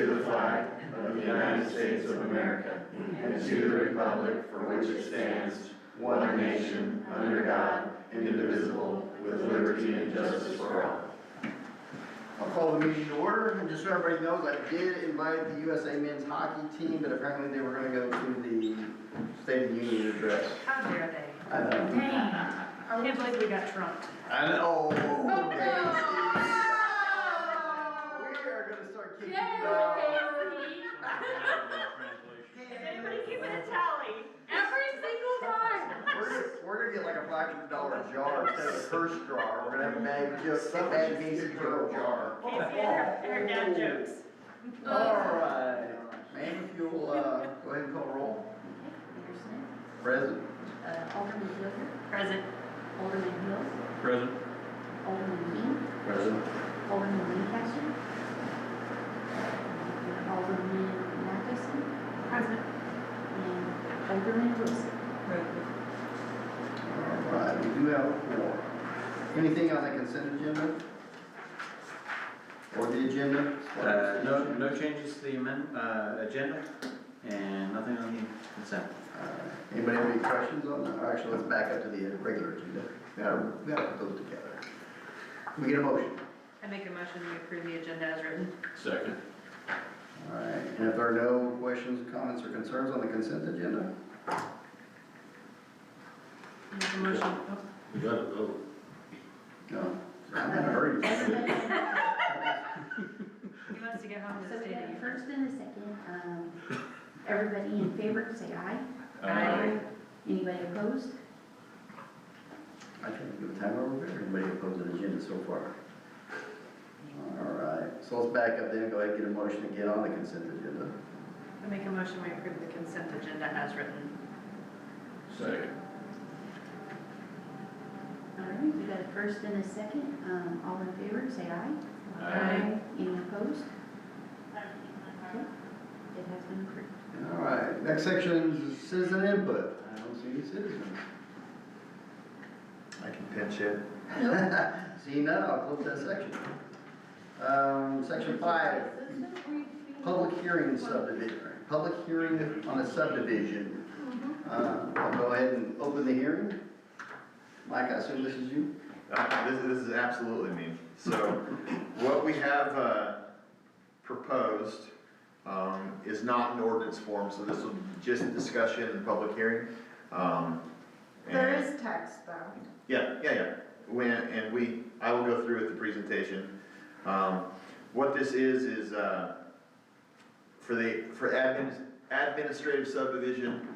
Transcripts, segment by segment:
to the flag of the United States of America, and to the republic for which it stands, one nation, under God, indivisible, with liberty and justice for all. I'll call the meeting to order, and just so everybody knows, I did invite the USA men's hockey team, but apparently they were gonna go to the State of the Union address. How dare they? I know. Dang. I can't believe we got trumped. I know. Okay. no. We are gonna start kicking Yay, you out. Is anybody keeping a tally? Every single time. We're gonna get like a $500 jar instead of a purse jar. We're gonna have a bag, just a bag Casey Joe jar. Casey and her dad jokes. Alright, ma'am, if you'll, go ahead and call roll. Present. Alderman Blizzard, Present. Alderman Hill, Present. Alderman King, Present. Alderman Lancaster, Alderman Matheson, Present. and Alderman Wilson. Alright, we do have a quorum. Anything on the consent agenda? Or the agenda? No changes to the agenda, and nothing on the consent. Anybody have any questions on that? Or actually, let's back up to the regular agenda. We gotta put those together. Can we get a motion? I make a motion to approve the agenda as written. Second. Alright, and if there are no questions, comments, or concerns on the consent agenda? Make a motion. Oh. We gotta vote. No. I'm in a hurry. He wants to get home to So the we state got of a Utah. first and a second, everybody in favor, say aye. Aye. Anybody opposed? I can't give a time over there. Anybody opposed the agenda so far? Alright, so let's back up then and go ahead and get a motion again on the consent agenda. I make a motion we approve the consent agenda as written. Second. All right, we got a first and a second, all in favor, say aye. Aye. Any opposed? Okay, it has been approved. Alright, next section is citizen input. I don't see any citizens. I can pinch it. See none, I'll close that section. Section 5, public hearing subdivision, public hearing on a subdivision. I'll go ahead and open the hearing. Mike, I assume this is you? This is absolutely me. So what we have proposed is not an ordinance form, so this will be just a discussion and public hearing. There is text though. Yeah. I will go through with the presentation. What this is for administrative subdivision,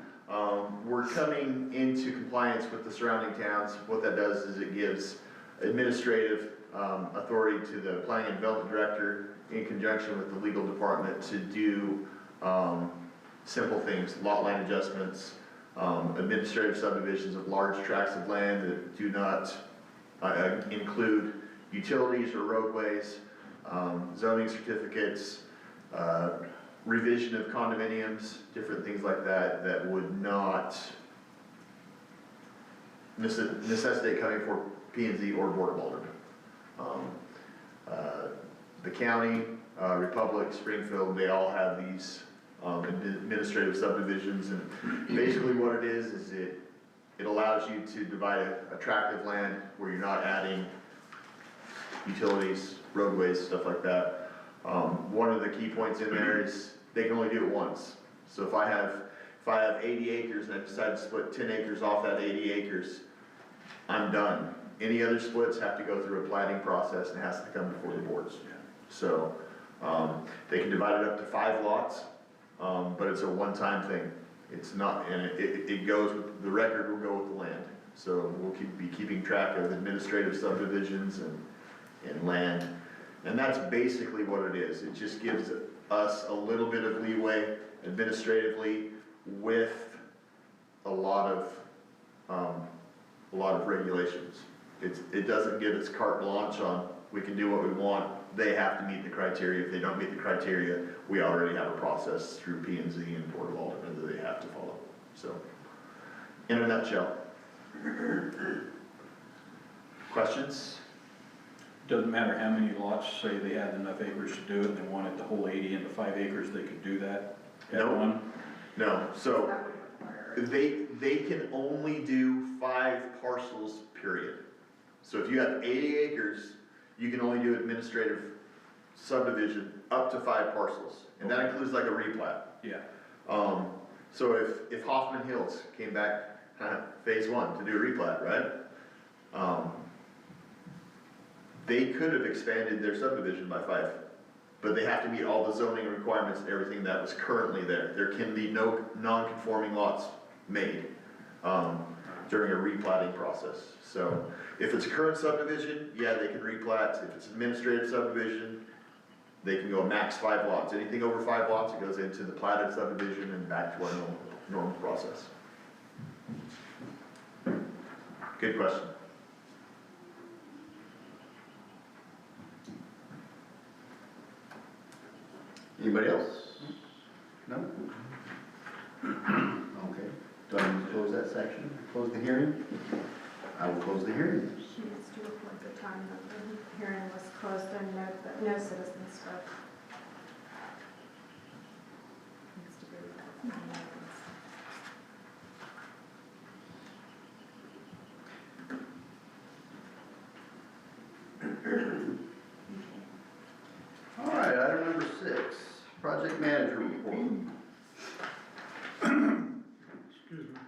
we're coming into compliance with the surrounding towns. What that does is it gives administrative authority to the planning and development director in conjunction with the legal department to do simple things, lot line adjustments, administrative subdivisions of large tracts of land that do not include utilities or roadways, zoning certificates, revision of condominiums, different things like that that would not necessitate coming for P&Z or Board of Aldermen. The county, Republic, Springfield, they all have these administrative subdivisions, and basically what it is it allows you to divide a tract of land where you're not adding utilities, roadways, stuff like that. One of the key points in there is they can only do it once. So if I have 80 acres and I decide to split 10 acres off that 80 acres, I'm done. Any other splits have to go through a platting process and it has to come before the boards. So they can divide it up to 5 lots, but it's a one-time thing. It's not, and it goes with, the record will go with the land. So we'll be keeping track of administrative subdivisions and land. And that's basically what it is. It just gives us a little bit of leeway administratively with a lot of regulations. It doesn't give us carte blanche on we can do what we want. They have to meet the criteria. If they don't meet the criteria, we already have a process through P&Z and Board of Aldermen that they have to follow. So, in a nutshell. Questions? Doesn't matter how many lots, say they had enough acres to do it, and they wanted the whole 80 into 5 acres, they could do that at No. one? No, so That would require it. they can only do 5 parcels, period. So if you have 80 acres, you can only do administrative subdivision up to 5 parcels, and that includes like a replat. Yeah. So if Hoffman Hills came back, phase 1 to do a replat, right? They could have expanded their subdivision by 5, but they have to meet all the zoning requirements and everything that was currently there. There can be no non-conforming lots made, during a replatting process. So if it's a current subdivision, yeah, they can replat. If it's administrative subdivision, they can go max 5 lots. Anything over 5 lots, it goes into the platted subdivision and back to our normal process. Good question. Anybody else? No? Okay, do I need to close that section, close the hearing? I will close the hearing. She needs to report the time that the hearing was closed and note that no citizens spoke. Needs to be reported. All right, item number 6, project manager report. Excuse me.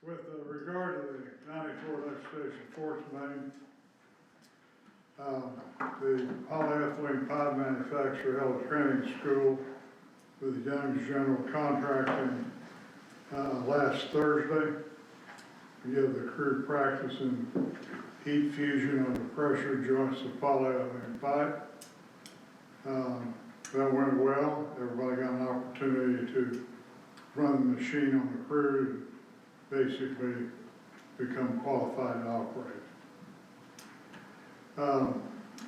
With regard to the 94 lift station Force Main, the polyethylene pipe manufacturer held a training school with Young's General Contracting last Thursday to give the crew practice in heat fusion on the pressure joints of polyethylene pipe. That went well. Everybody got an opportunity to run the machine on the crew, basically become qualified to operate.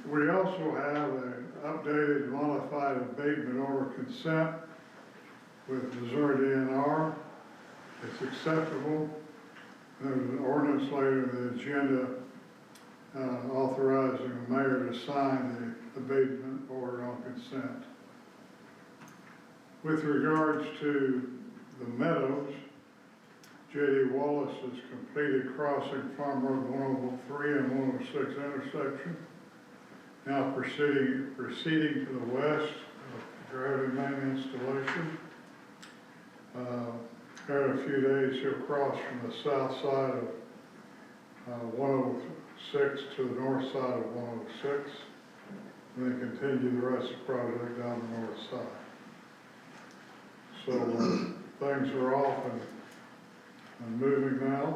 We also have an updated modified abatement order consent with Missouri DNR. It's acceptable. There's an ordinance later in the agenda authorizing the mayor to sign the abatement order on consent. With regards to the meadows, J.D. Wallace has completed crossing Farm Road 103 and 106 intersection. Now proceeding to the west of gravity main installation. In a few days, he'll cross from the south side of 106 to the north side of 106, and then continue the rest of the project down the north side. So things are off and moving now.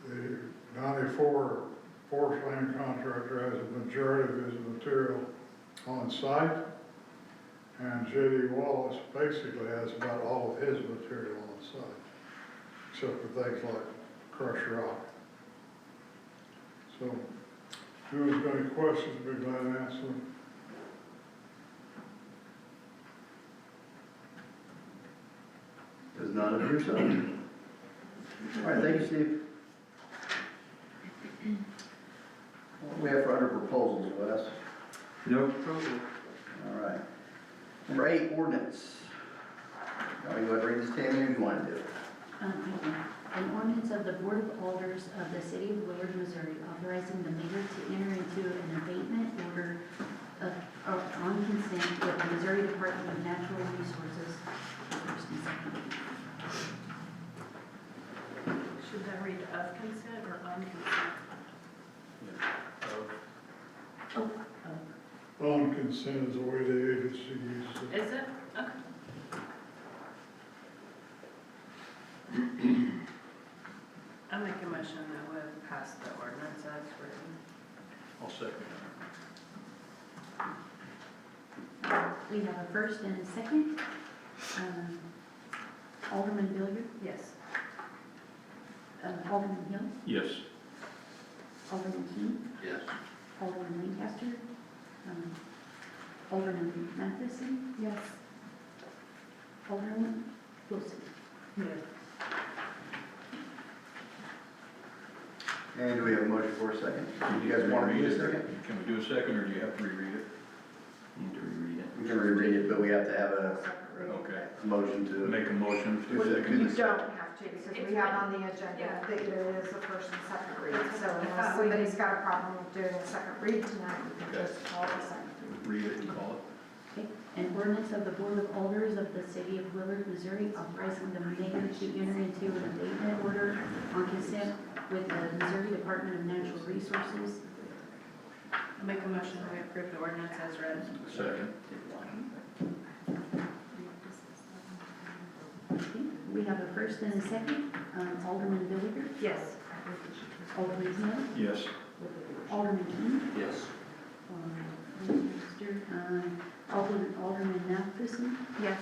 The 94 Forest Land contractor has a majority of his material on site, and J.D. Wallace basically has about all of his material on site, except for things like crushed rock. So, if anyone's got any questions, I'd be glad to answer them. Does not appear so. All right, thank you, Steve. What do we have for under proposals, Wes? No proposal. All right. Number 8, ordinance. You want to go ahead and read this, Tammy, or do you want to do it? An ordinance of the Board of Alders of the City of Willard, Missouri, authorizing the mayor to enter into an abatement order on consent with the Missouri Department of Natural Resources. First and second. Should that read of consent or on consent? On consent is the way the agency uses it. Is it? Okay. I make a motion that we pass the ordinance as written. I'll second We have a first and a second. Alderman Billiard, Yes. Alderman Hill, it. Yes. Alderman King, Yes. Alderman Lancaster, Alderman Matheson, Yes. Alderman Wilson. Yes. And do we have a motion for a second? Do you guys want to do a second? Can we do a second, or do you have to reread it? Need to reread it. We can reread it, but we have to have a Okay. motion to. Make a motion to You second. don't have to, because we have on the agenda that there is a first and second read. So I unless thought we somebody's got a problem with doing a second read tonight, we can Okay. just call it a second. Read it and call it. Okay, an ordinance of the Board of Alders of the City of Willard, Missouri, authorizing the mayor to enter into an abatement order on consent with the Missouri Department of Natural Resources. I'll make a motion that we approve the ordinance as read. Second. Okay, we have a first and a second. Alderman Billiger, Yes. Alderman Smith, Yes. Alderman King, Yes. Alderman Matheson, Yes.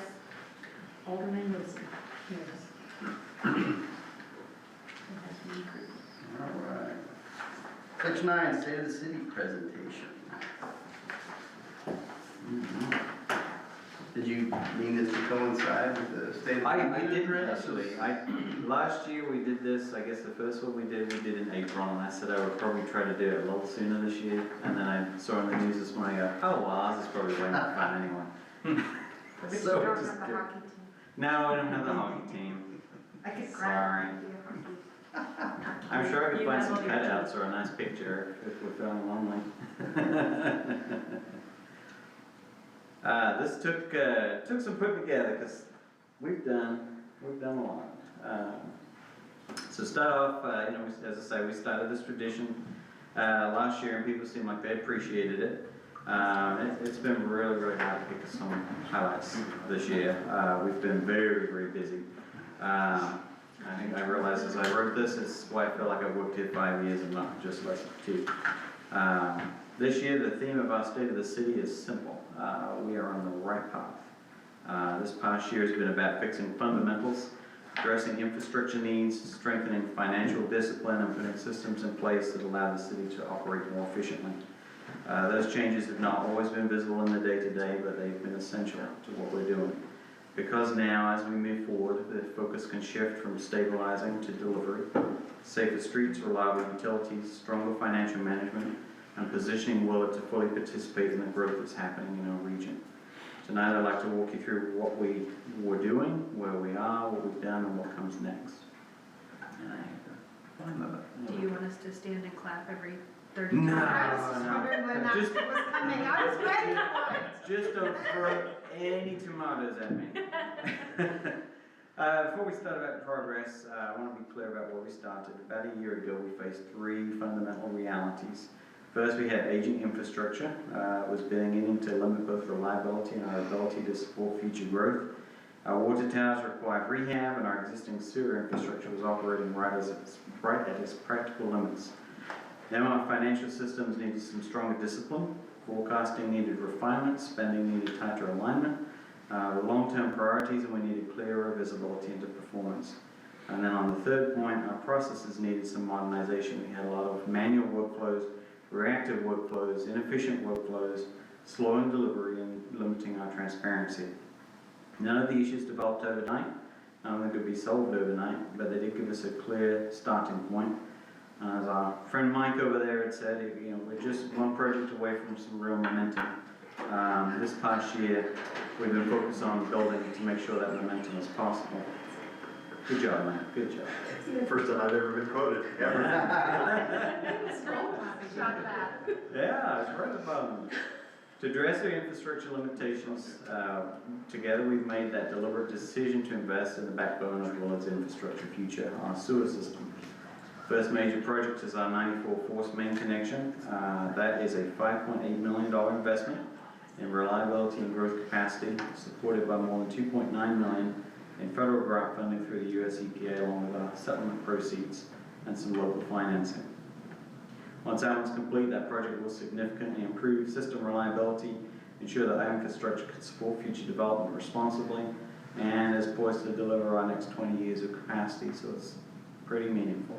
Alderman Wilson. Yes. It has been approved. All right. Section 9, State of the City presentation. Did you mean this to coincide with the State of the I Union didn't address? actually. Last year we did this, I guess the first one we did in April, and I said I would probably try to do it a little sooner this year. And then I saw in the news this morning, I go, oh well, ours is probably way more fun anyway. But you So don't just have the do it. hockey team. No, I don't have the hockey team. I could Sorry. grab I'm sure I could You find have some all your cutouts or a nice picture if we're feeling lonely. This took some putting together because we've done a lot. So start off, as I say, we started this tradition last year, and people seemed like they appreciated it. It's been really, really hard to pick some highlights this year. We've been very, very busy. I think I realized as I wrote this, it's why I feel like I've worked here 5 years and not just less than 2. This year, the theme of our State of the City is simple. We are on the right path. This past year has been about fixing fundamentals, addressing infrastructure needs, strengthening financial discipline, and putting systems in place that allow the city to operate more efficiently. Those changes have not always been visible in the day-to-day, but they've been essential to what we're doing. Because now, as we move forward, the focus can shift from stabilizing to delivery. Safer streets, reliable utilities, stronger financial management, and positioning Willard to fully participate in the growth that's happening in our region. Tonight I'd like to walk you through what we were doing, where we are, what we've done, and what comes next. And I have to find my button. Do you want us to stand and clap every 30 No. times? I was just wondering when that was Just- coming. I was ready for it. Just don't throw any tomatoes at me. Before we start about progress, I want to be clear about where we started. About a year ago, we faced 3 fundamental realities. First, we had aging infrastructure. It was beginning to limit both reliability and our ability to support future growth. Our water towers required rehab, and our existing sewer infrastructure was operating right at its practical limits. Now our financial systems needed some stronger discipline. Forecasting needed refinement, spending needed tighter alignment, long-term priorities, and we needed clearer visibility into performance. And then on the third point, our processes needed some modernization. We had a lot of manual workflows, reactive workflows, inefficient workflows, slowing delivery, and limiting our transparency. None of the issues developed overnight. None of them could be solved overnight, but they did give us a clear starting point. As our friend Mike over there had said, we're just one project away from some real momentum. This past year, we've been focused on building to make sure that momentum is possible. Good job, Mike. Good job. First time I've ever been quoted, ever. Shot that. Yeah, it's right above them. To address our infrastructure limitations, together we've made that deliberate decision to invest in the backbone of Willard's infrastructure future, our sewer system. First major project is our 94 force main connection. That is a $5.8 million investment in reliability and growth capacity, supported by more than $2.9 million in federal grant funding through the US EPA, along with our settlement proceeds and some local financing. Once that one's complete, that project will significantly improve system reliability, ensure that our infrastructure can support future development responsibly, and is poised to deliver our next 20 years of capacity, so it's pretty meaningful.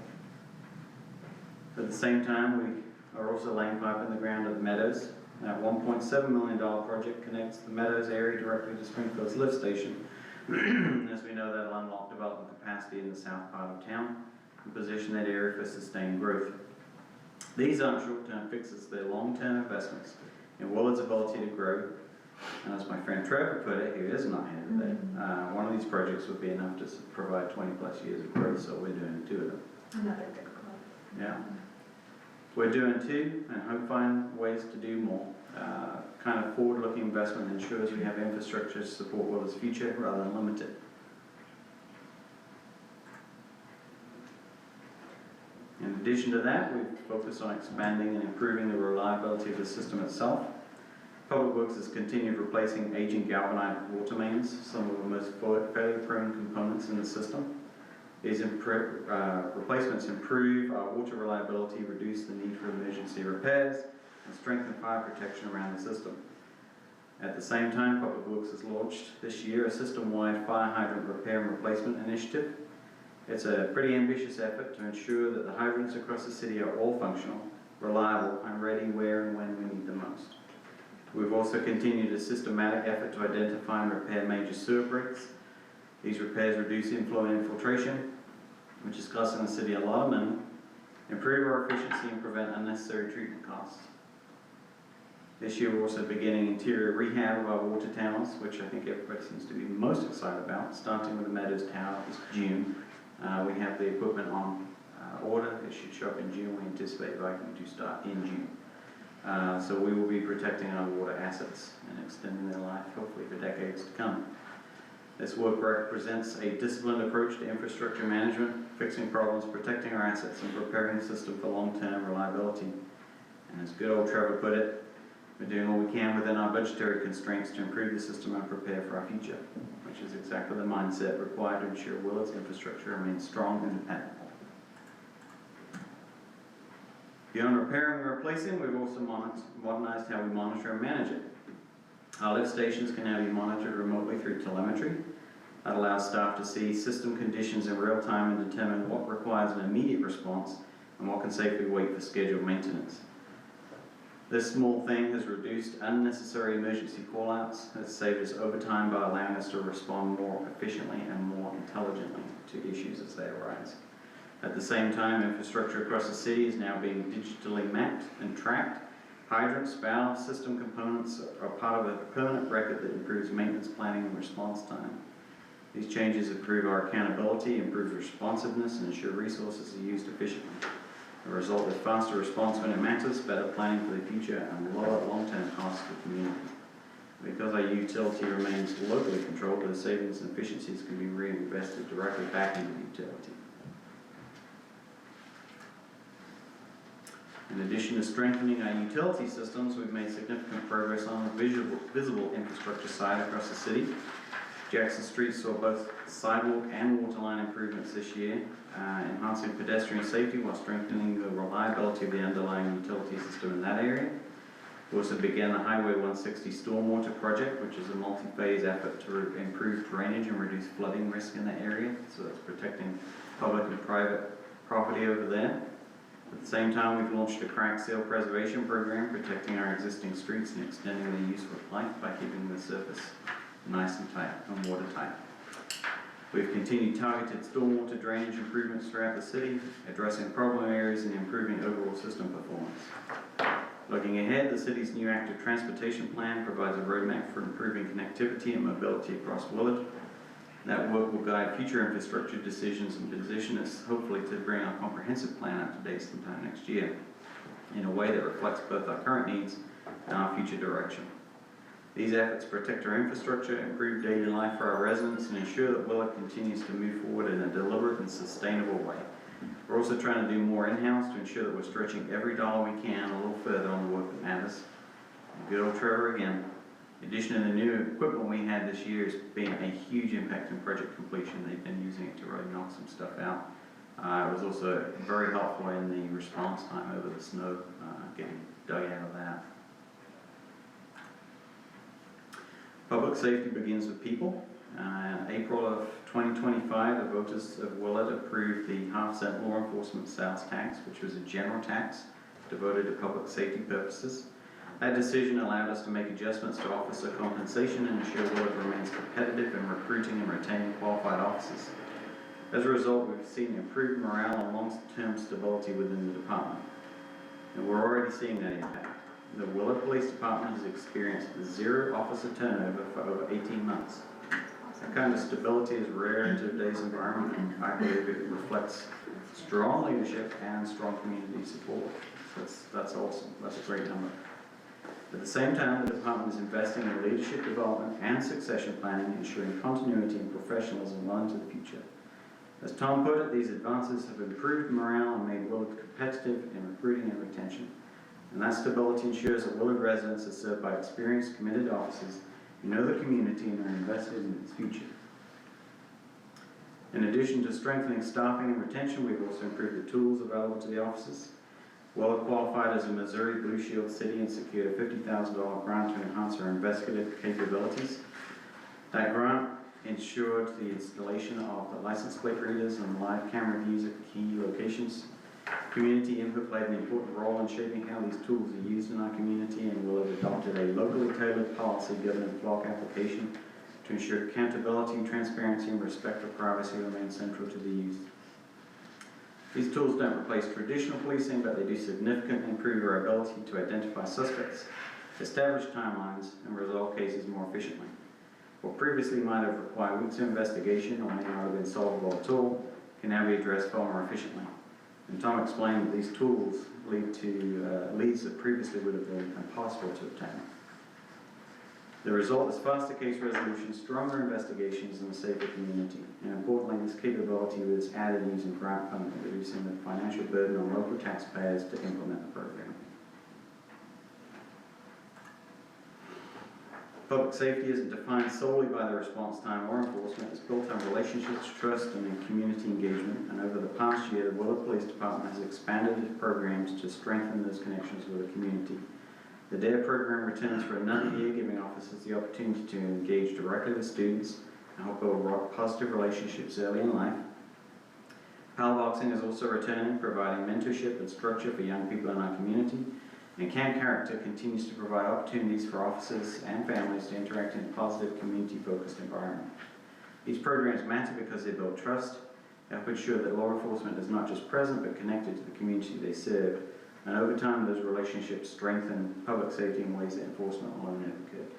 At the same time, we are also laying pipe in the ground at the Meadows. That $1.7 million project connects the Meadows area directly to Springfield's lift station. As we know, that'll unlock development capacity in the south part of town and position that area for sustained growth. These aren't short-term fixes, they're long-term investments in Willard's ability to grow. And as my friend Trevor put it, who is not here today, one of these projects would be enough to provide 20+ years of growth, so we're doing 2 of them. Another good club. Yeah. We're doing 2 and hope find ways to do more. Kind of forward-looking investment ensures we have infrastructure to support Willard's future rather than limit it. In addition to that, we've focused on expanding and improving the reliability of the system itself. Public Works has continued replacing aging galvanized water mains, some of the most failure-prone components in the system. These replacements improve our water reliability, reduce the need for emergency repairs, and strengthen fire protection around the system. At the same time, Public Works has launched this year a system-wide fire hydrant repair and replacement initiative. It's a pretty ambitious effort to ensure that the hydrants across the city are all functional, reliable, and ready where and when we need them most. We've also continued a systematic effort to identify and repair major sewer breaks. These repairs reduce inflow and infiltration, which is costing the city a lot of money, improve our efficiency, and prevent unnecessary treatment costs. This year we're also beginning interior rehab of our water towers, which I think everybody seems to be most excited about, starting with the Meadows Tower this June. We have the equipment on order. It should show up in June. We anticipate Viking to start in June. So we will be protecting our water assets and extending their life, hopefully for decades to come. This work represents a disciplined approach to infrastructure management, fixing problems, protecting our assets, and preparing the system for long-term reliability. And as good old Trevor put it, we're doing all we can within our budgetary constraints to improve the system and prepare for our future, which is exactly the mindset required to ensure Willard's infrastructure remains strong and dependable. Beyond repairing and replacing, we've also modernized how we monitor and manage it. Our lift stations can now be monitored remotely through telemetry. That allows staff to see system conditions in real time and determine what requires an immediate response and what can safely wait for scheduled maintenance. This small thing has reduced unnecessary emergency call-outs. It's saved us overtime by allowing us to respond more efficiently and more intelligently to issues as they arise. At the same time, infrastructure across the city is now being digitally mapped and tracked. Hydrants, valve system components are part of a permanent record that improves maintenance planning and response time. These changes improve our accountability, improve responsiveness, and ensure resources are used efficiently. The result is faster response when it matters, better planning for the future, and lower long-term costs for the community. Because our utility remains locally controlled, those savings and efficiencies can be reinvested directly back into the utility. In addition to strengthening our utility systems, we've made significant progress on the visible infrastructure side across the city. Jackson Street saw both sidewalk and water line improvements this year, enhancing pedestrian safety while strengthening the reliability of the underlying utility system in that area. We also began the Highway 160 Stormwater Project, which is a multi-phase effort to improve drainage and reduce flooding risk in the area. So that's protecting public and private property over there. At the same time, we've launched a crack seal preservation program, protecting our existing streets and extending their useful life by keeping the surface nice and tight and watertight. We've continued targeted stormwater drainage improvements throughout the city, addressing problem areas and improving overall system performance. Looking ahead, the city's new active transportation plan provides a roadmap for improving connectivity and mobility across Willard. That work will guide future infrastructure decisions and position us, hopefully, to bring our comprehensive plan up to date sometime next year in a way that reflects both our current needs and our future direction. These efforts protect our infrastructure, improve daily life for our residents, and ensure that Willard continues to move forward in a deliberate and sustainable way. We're also trying to do more in-house to ensure that we're stretching every dollar we can a little further on the work that matters. And good old Trevor again. In addition to the new equipment we had this year has been a huge impact in project completion. They've been using it to really knock some stuff out. It was also very helpful in the response time over the snow, getting dug out of that. Public safety begins with people. In April of 2025, the voters of Willard approved the half-cent law enforcement sales tax, which was a general tax devoted to public safety purposes. That decision allowed us to make adjustments to officer compensation and ensure Willard remains competitive in recruiting and retaining qualified officers. As a result, we've seen improved morale and long-term stability within the department. and we're already seeing that impact. The Willard Police Department has experienced 0 officer turnover for over 18 months. That kind of stability is rare in today's environment, and I believe it reflects strong leadership and strong community support. That's awesome. That's a great number. At the same time, the department is investing in leadership development and succession planning, ensuring continuity and professionalism well into the future. As Tom put it, these advances have improved morale and made Willard competitive in recruiting and retention. And that stability ensures that Willard residents are served by experienced, committed officers who know the community and are invested in its future. In addition to strengthening staffing and retention, we've also improved the tools available to the officers. Willard qualified as a Missouri Blue Shield city and secured a $50,000 grant to enhance our investigative capabilities. That grant ensured the installation of the license plate readers and live camera views at key locations. Community input played an important role in shaping how these tools are used in our community, and Willard adopted a locally tailored policy governing flock application to ensure accountability, transparency, and respect for privacy remain central to the use. These tools don't replace traditional policing, but they do significantly improve our ability to identify suspects, establish timelines, and resolve cases more efficiently. What previously might have required weeks of investigation or may not have been solvable at all can now be addressed far more efficiently. And Tom explained that these tools lead to leads that previously would have been impossible to obtain. The result is faster case resolution, stronger investigations, and a safer community. And importantly, this capability was added using grant funding, reducing the financial burden on local taxpayers to implement the program. Public safety isn't defined solely by the response time or enforcement. It's built on relationships, trust, and community engagement. And over the past year, the Willard Police Department has expanded its programs to strengthen those connections with the community. The DARE program returns for another year, giving officers the opportunity to engage directly with students and help build positive relationships early in life. Pal Boxing is also returning, providing mentorship and structure for young people in our community. And Camp Character continues to provide opportunities for officers and families to interact in a positive, community-focused environment. These programs matter because they build trust, help ensure that law enforcement is not just present but connected to the community they serve. And over time, those relationships strengthen public safety in ways that enforcement alone never could.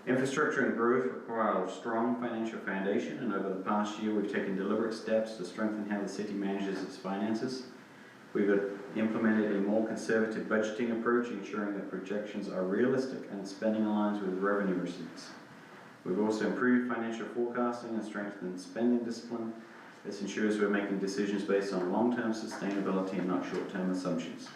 Infrastructure and growth require a strong financial foundation, and over the past year, we've taken deliberate steps to strengthen how the city manages its finances. We've implemented a more conservative budgeting approach, ensuring that projections are realistic and spending aligns with revenue receipts. We've also improved financial forecasting and strengthened spending discipline. This ensures we're making decisions based on long-term sustainability and not short-term assumptions.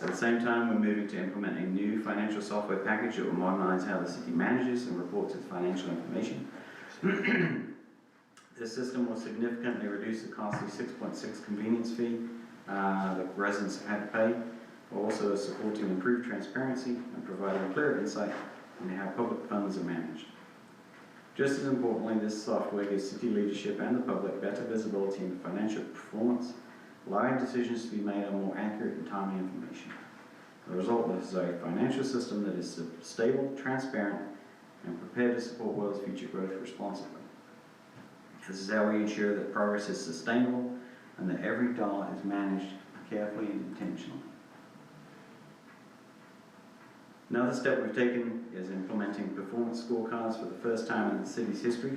At the same time, we're moving to implement a new financial software package that will modernize how the city manages and reports its financial information. This system will significantly reduce the costly 6.6 convenience fee that residents have had to pay, while also supporting improved transparency and providing clearer insight into how public funds are managed. Just as importantly, this software gives city leadership and the public better visibility into financial performance, allowing decisions to be made on more accurate and timely information. The result is a financial system that is stable, transparent, and prepared to support Will's future growth responsibly. This is how we ensure that progress is sustainable and that every dollar is managed carefully and intentionally. Another step we've taken is implementing performance scorecards for the first time in the city's history.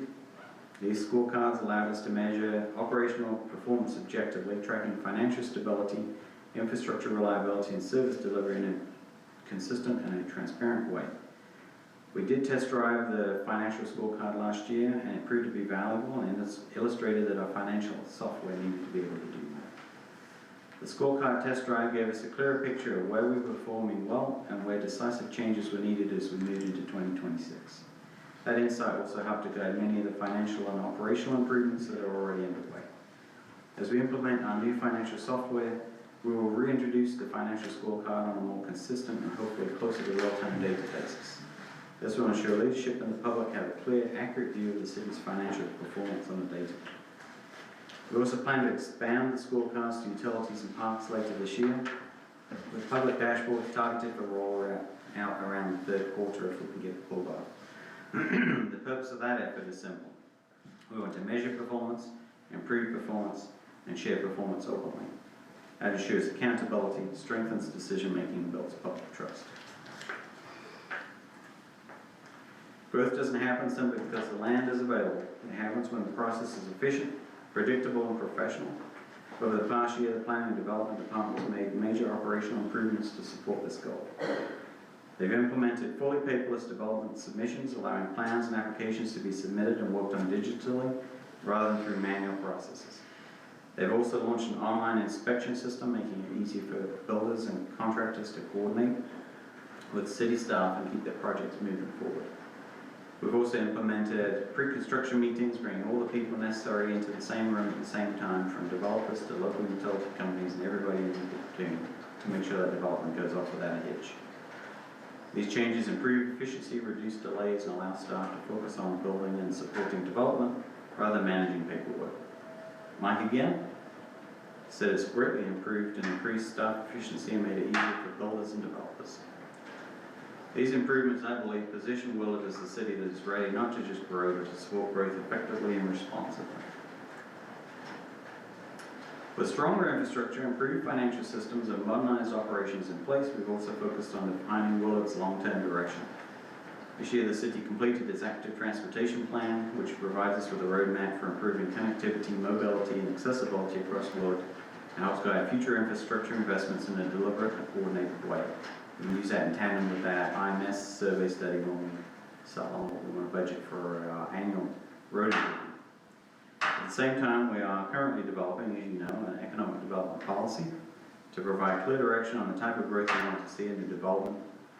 These scorecards allowed us to measure operational performance objectively, tracking financial stability, infrastructure reliability, and service delivery in a consistent and a transparent way. We did test drive the financial scorecard last year, and it proved to be valuable, and it's illustrated that our financial software needed to be able to do that. The scorecard test drive gave us a clearer picture of where we were performing well and where decisive changes were needed as we moved into 2026. That insight also helped to guide many of the financial and operational improvements that are already underway. As we implement our new financial software, we will reintroduce the financial scorecard on a more consistent and hopefully closer to real-time data basis. This will ensure leadership and the public have a clear, accurate view of the city's financial performance on the data. We also plan to expand the scorecards to utilities and parks later this year, with public dashboards targeted for roll out around the third quarter if we can get it pulled off. The purpose of that effort is simple. We want to measure performance, improve performance, and share performance openly. That ensures accountability, strengthens decision-making, and builds public trust. Growth doesn't happen simply because the land is available. It happens when the process is efficient, predictable, and professional. Over the past year, the Planning and Development Department has made major operational improvements to support this goal. They've implemented fully paperless development submissions, allowing plans and applications to be submitted and worked on digitally rather than through manual processes. They've also launched an online inspection system, making it easier for builders and contractors to coordinate with city staff and keep their projects moving forward. We've also implemented pre-construction meetings, bringing all the people necessary into the same room at the same time, from developers to local utility companies and everybody in between, to make sure that development goes off without a hitch. These changes improve efficiency, reduce delays, and allow staff to focus on building and supporting development rather than managing paperwork. Mike again said it's greatly improved and increased staff efficiency and made it easier for builders and developers. These improvements, I believe, position Willard as a city that is ready not to just grow, but to support growth effectively and responsibly. With stronger infrastructure, improved financial systems, and modernized operations in place, we've also focused on defining Willard's long-term direction. This year, the city completed its active transportation plan, which provides us with a roadmap for improving connectivity, mobility, and accessibility across Willard, and helps guide future infrastructure investments in a deliberate and coordinated way. We can use that in tandem with that IMS survey study when we set on what we want to budget for our annual road improvement. At the same time, we are currently developing, as you know, an economic development policy to provide clear direction on the type of growth we want to see in the development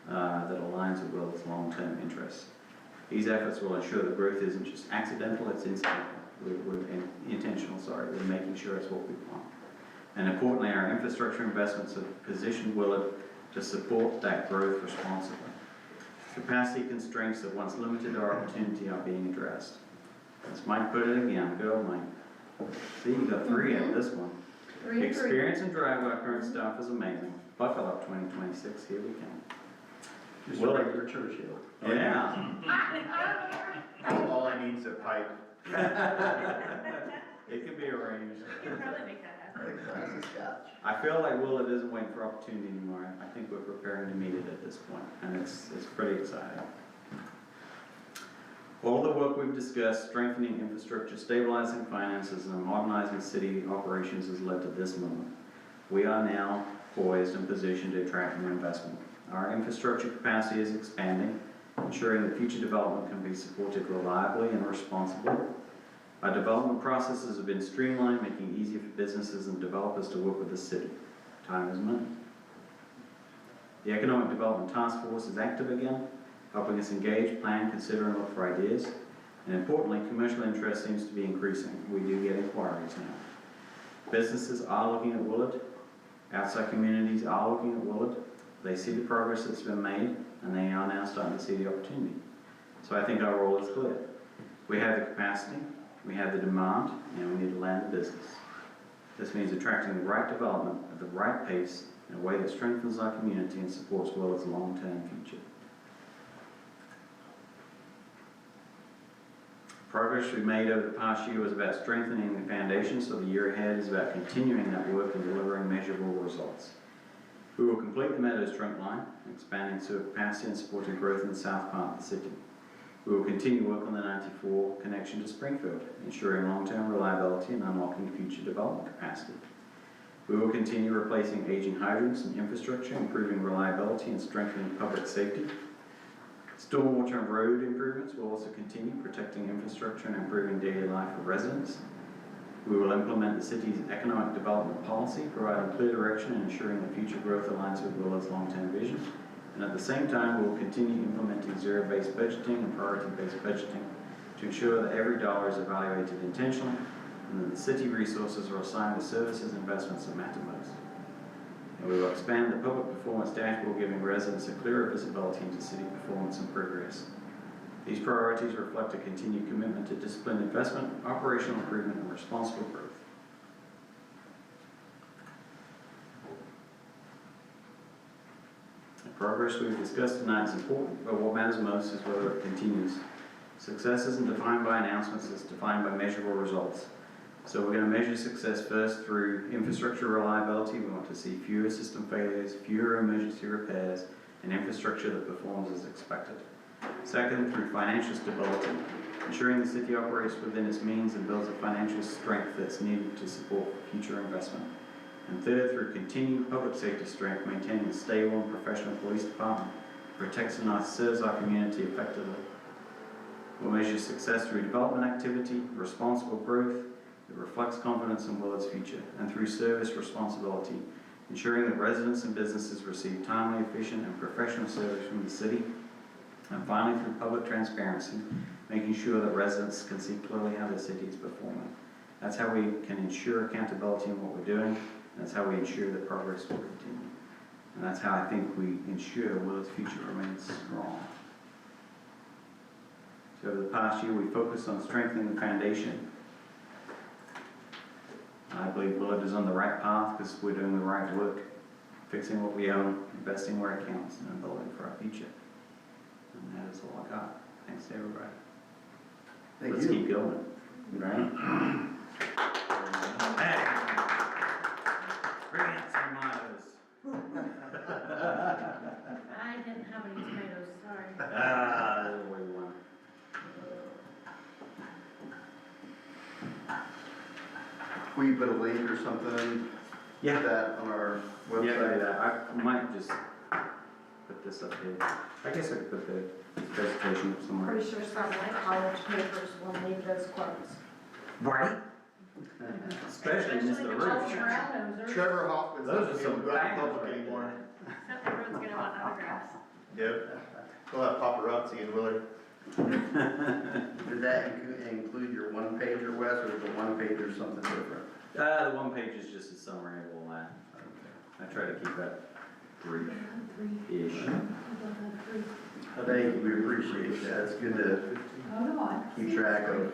that aligns with Willard's long-term interests. These efforts will ensure that growth isn't just accidental, it's intentional. We're making sure it's what we want. And importantly, our infrastructure investments have positioned Willard to support that growth responsibly. Capacity constraints that once limited our opportunity are being addressed. As Mike put it again, go Mike. See, you got 3 at this one. Experience and drive our current staff is amazing. Buckle up 2026, here we come. Just a regular Churchill. Yeah. All I need is a pipe. It can be arranged. You can probably make that happen. A glass of scotch. I feel like Willard isn't waiting for opportunity anymore. I think we're preparing to meet it at this point, and it's pretty exciting. All the work we've discussed, strengthening infrastructure, stabilizing finances, and modernizing city operations has led to this moment. We are now poised and positioned to attract new investment. Our infrastructure capacity is expanding, ensuring that future development can be supported reliably and responsibly. Our development processes have been streamlined, making it easier for businesses and developers to work with the city. Time is money. The Economic Development Task Force is active again, helping us engage, plan, consider, and look for ideas. And importantly, commercial interest seems to be increasing. We do get inquiries now. Businesses are looking at Willard. Outside communities are looking at Willard. They see the progress that's been made, and they are now starting to see the opportunity. So I think our role is clear. We have the capacity, we have the demand, and we need to land the business. This means attracting the right development at the right pace in a way that strengthens our community and supports Willard's long-term future. Progress we've made over the past year was about strengthening the foundation, so the year ahead is about continuing that work and delivering measurable results. We will complete the Meadows trunk line, expanding sewer capacity and supporting growth in the south part of the city. We will continue work on the 94 connection to Springfield, ensuring long-term reliability and unlocking future development capacity. We will continue replacing aging hydrants and infrastructure, improving reliability and strengthening public safety. Stormwater and road improvements will also continue, protecting infrastructure and improving daily life of residents. We will implement the city's economic development policy, providing clear direction and ensuring that future growth aligns with Willard's long-term vision. And at the same time, we will continue implementing zero-based budgeting and priority-based budgeting to ensure that every dollar is evaluated intentionally and that the city resources are assigned to services and investments that matter most. And we will expand the public performance dashboard, giving residents a clearer visibility into city performance and progress. These priorities reflect a continued commitment to disciplined investment, operational improvement, and responsible growth. The progress we've discussed tonight is important, but what matters most is whether it continues. Success isn't defined by announcements, it's defined by measurable results. So we're going to measure success first through infrastructure reliability. We want to see fewer system failures, fewer emergency repairs, and infrastructure that performs as expected. Second, through financial stability, ensuring the city operates within its means and builds the financial strength that's needed to support future investment. And third, through continued public safety strength, maintaining a stable and professional police department, protects and serves our community effectively. We'll measure success through development activity, responsible growth that reflects confidence in Willard's future, and through service responsibility, ensuring that residents and businesses receive timely, efficient, and professional service from the city. And finally, through public transparency, making sure that residents can see clearly how the city is performing. That's how we can ensure accountability in what we're doing, and that's how we ensure that progress will continue. And that's how I think we ensure Willard's future remains strong. So over the past year, we focused on strengthening the foundation. I believe Willard is on the right path because we're doing the right work, fixing what we own, investing where it counts, and building for our future. And that is all I got. Thanks to everybody. Let's keep going. Right? Bring out some tomatoes. I didn't have any tomatoes, sorry. There's a way one. Will you put a link or something Yeah. to that on our Yeah, website? I might just put this up here. I guess I could put the presentation up somewhere. Pretty sure some like college papers will need those quotes. Right? Especially Mr. Roof. Trevor Hoffman's Those not are gonna some be able to go out in bangers public right anymore. So everyone's gonna want autographs. Yep. We'll have paparazzi in Willard. Did that include your one pager, Wes, or was the one pager something different? The one page is just a summary of all that. I try to keep that brief-ish. Thank you, we appreciate that. It's good to keep track of.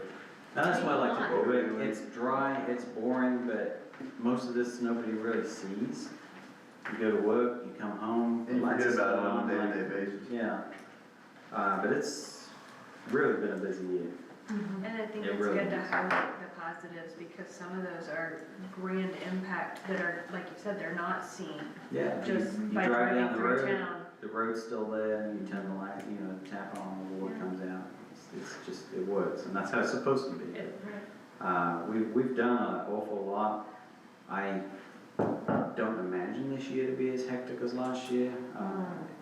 And that's why I like to do it. It's dry, it's boring, but most of this nobody really sees. You go to work, you come home. And you lights forget are about it on a on, like- day-to-day basis. Yeah. But it's really been a busy year. And I think It it's really good to is. highlight the positives because some of those are grand impact that are, like you said, they're not seen Yeah. just you by drive driving down the through road, town. the road's still there, and you turn the light, tap on, the water comes out. It's just, it works, and that's how it's supposed to be. We've done an awful lot. I don't imagine this year to be as hectic as last year.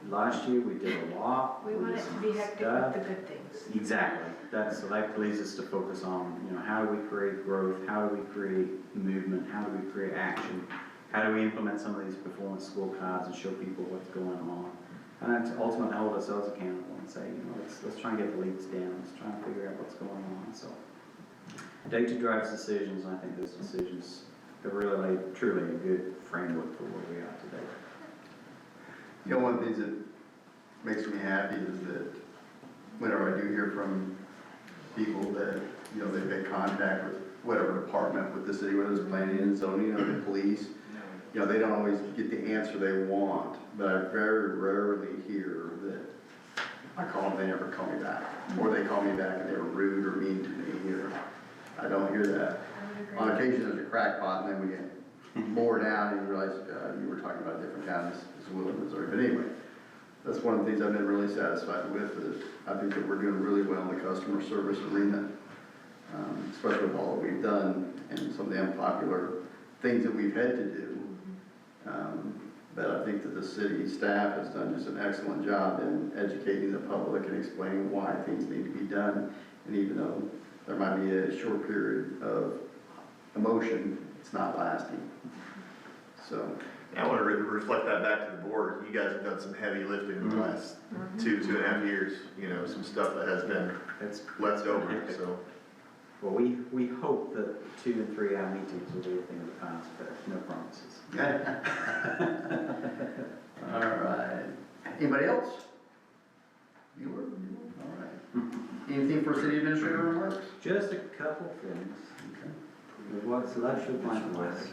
Last year, we did a lot. We want did it to some be hectic stuff. with the good things. Exactly. So that leads us to focus on, how do we create growth? How do we create movement? How do we create action? How do we implement some of these performance scorecards and show people what's going on? And to ultimately hold ourselves accountable and say, let's try and get the leaks down. Let's try and figure out what's going on. So data drives decisions, and I think those decisions have really laid truly a good framework for where we are today. One of the things that makes me happy is that whenever I do hear from people that, they've made contact with whatever department with the city, whether it's planning and zoning or the police, they don't always get the answer they want, but I very rarely hear that I call them, they never call me back, or they call me back and they were rude or mean to me, or I don't hear that. On occasion, there's a crackpot, and then we get more down and you realize you were talking about a different town as Willard, Missouri. But anyway, that's one of the things I've been really satisfied with. Is I think that we're doing really well in the customer service arena, especially with all that we've done and some of the unpopular things that we've had to do. But I think that the city staff has done just an excellent job in educating the public and explaining why things need to be done. And even though there might be a short period of emotion, it's not lasting. So. I want to reflect that back to the board. You guys have done some heavy lifting in the last 2.5 years, some stuff that has been It's left over, so. Well, we hope that 2 and 3 hour meetings will be a thing of the past, but no promises. All right. Anybody else? You were? All right. Anything for city administrator remarks? Just a couple things. Okay. With what's left of my list.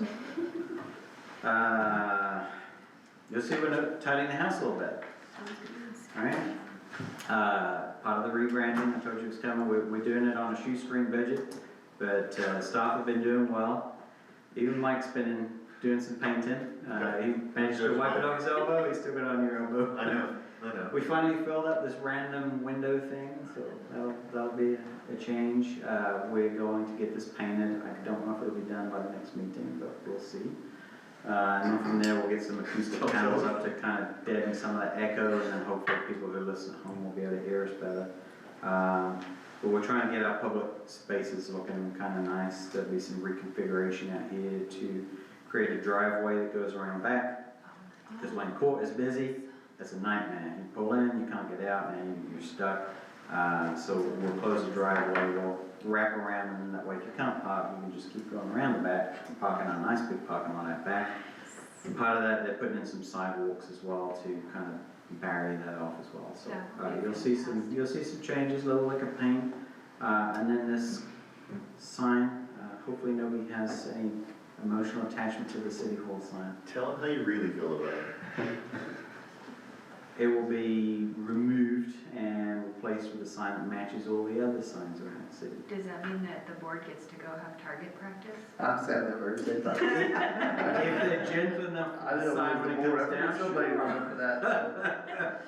You'll see we're tidying the house a little bit. Alright? Part of the rebranding, I told you it's coming, we're doing it on a shoestring budget. but staff have been doing well. Even Mike's been doing some painting. He managed to wipe it off his elbow, he's still got it on your elbow. I know. We finally filled up this random window thing, so that'll be a change. We're going to get this painted. I don't know if it'll be done by the next meeting, but we'll see. And then from there, we'll get some acoustic panels up to kind of deaden some of that echo, and then hopefully people who listen at home will be able to hear us better. But we're trying to get our public spaces looking kind of nice. There'll be some reconfiguration out here to create a driveway that goes around back. Because when court is busy, it's a nightmare. You pull in, you can't get out, and you're stuck. So we'll close the driveway, we'll wrap around, and then that way if you can't park, you can just keep going around the back, parking on a nice big parking lot out back. And part of that, they're putting in some sidewalks as well to kind of barrier that off as well. So you'll see some changes, a little lick of paint, and then this sign. Hopefully nobody has any emotional attachment to the city hall sign. Tell them how you really feel about it. It will be removed and replaced with a sign that matches all the other signs around the city. Does that mean that the board gets to go have target practice? I'm sad that we're saying that. If they're gentle enough I to don't decide when it know comes down, somebody sure. running for that.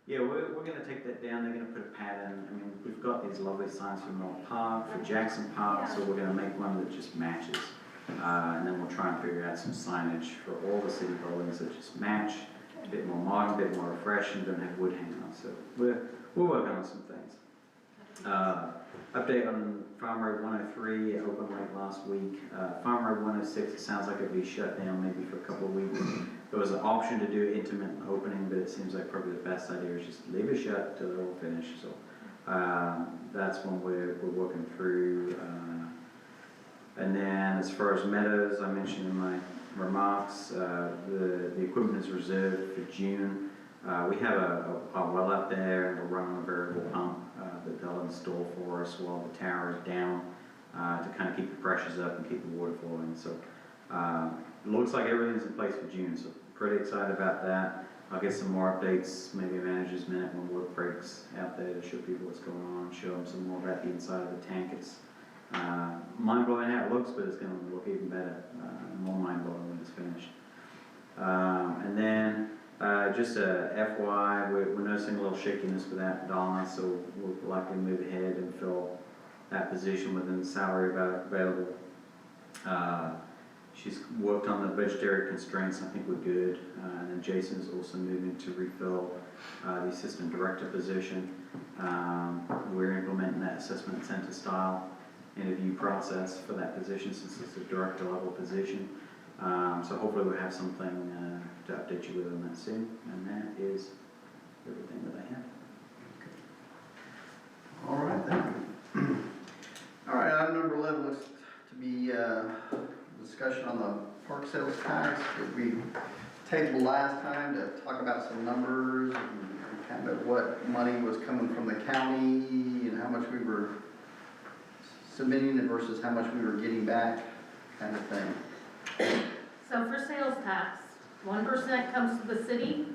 Yeah, we're gonna take that down. They're gonna put a pad in. I mean, we've got these lovely signs for North Park, for Jackson Park, so we're gonna make one that just matches. And then we'll try and figure out some signage for all the city buildings that just match. A bit more modern, a bit more refreshing, don't have wood hanging on. So we're working on some things. Update on Farm Road 103, it opened late last week. Farm Road 106, it sounds like it'll be shut down maybe for a couple of weeks. There was an option to do intermittent opening, but it seems like probably the best idea is just leave it shut till they're all finished. So that's one we're working through. And then as far as meadows, I mentioned in my remarks, the equipment is reserved for June. We have a well out there, and we're running a variable pump that they'll install for us while the tower is down to kind of keep the pressures up and keep the water flowing. So it looks like everything's in place for June, so pretty excited about that. I'll get some more updates, maybe a manager's minute when work breaks out there to show people what's going on, show them some more about the inside of the tank. It's mind-blowing how it looks, but it's going to look even better, more mind-blowing when it's finished. And then just a FYI, we're noticing a little shakiness with that Donna, so we'll likely move ahead and fill that position within the salary available. She's worked on the budgetary constraints, I think we're good. And then Jason is also moving to refill the assistant director position. We're implementing that assessment center style interview process for that position since it's a director level position. So hopefully we'll have something to update you with on that soon. And that is everything that I have. All right, thank you. All right, item number 11 looks to be discussion on the park sales tax that we tabled last time to talk about some numbers and kind of what money was coming from the county and how much we were submitting versus how much we were getting back, kind of thing. So for sales tax, 1% comes to the city,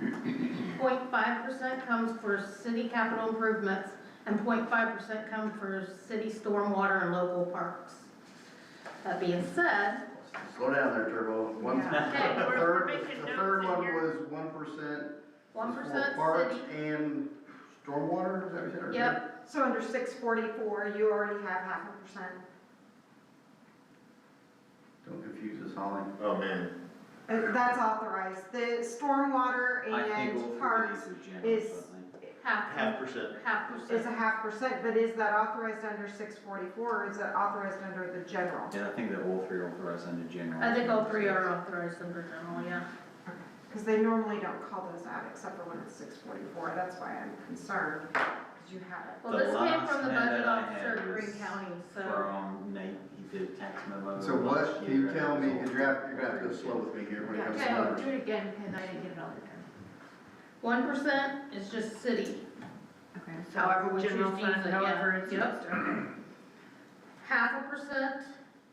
0.5% comes for city capital improvements, and 0.5% comes for city stormwater and local parks. That being said, Slow down there, Turbo. Okay, we're making The notes third in one here. was 1%. 1% Parks city, and stormwater, is that what you said? or- yep, So under 644, you already have 0.5%. Don't confuse us, Holly. Oh, man. That's authorized. The stormwater I think all and three parks of these are general, is- so I think. half, 0.5%. 1/2%. is 0.5%, but is that authorized under 644 or is that authorized under the general? Yeah, I think that all three are authorized under general. I think all three are authorized under general, yeah. Because they normally don't call those out except for when it's 644. That's why I'm concerned, because you have it. Well, The this came last from the hand budget that I officer had of Green was County, so. From Nate, he did a tax memo. So last what, can you year, and tell it me, was because all you're gonna have to go three. slow with me here when it comes to Okay, I'll numbers. do it again because I didn't get it all the time. 1% is just city. Okay. However we choose General to fund, use it, however yeah. it's Yep. used, okay. 0.5%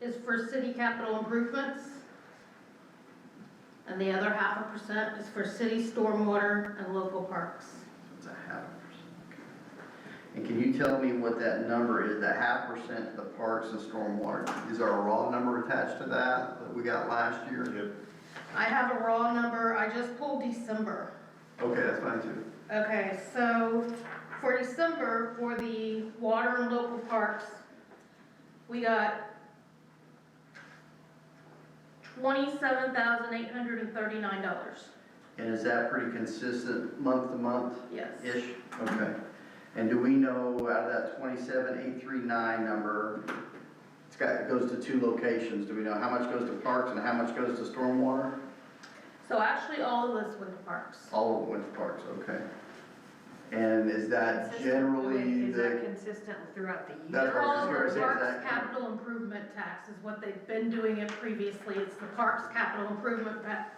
is for city capital improvements. And the other 0.5% is for city stormwater and local parks. It's a half. And can you tell me what that number is, that 0.5% to the parks and stormwater? Is there a raw number attached to that we got last year? Yep. I have a raw number, I just pulled December. Okay, that's fine too. Okay, so for December, for the water and local parks, we got $27,839. And is that pretty consistent month to month-ish? Yes. Okay. And do we know out of that 27,839 number, it goes to 2 locations, do we know how much goes to parks and how much goes to stormwater? So actually, all of this went to parks. All of it went to parks, okay. And is that generally Is that the, consistent throughout the year? That's what I was All just of gonna the say, is parks that- capital improvement tax is what they've been doing it previously. It's the parks capital improvement tax.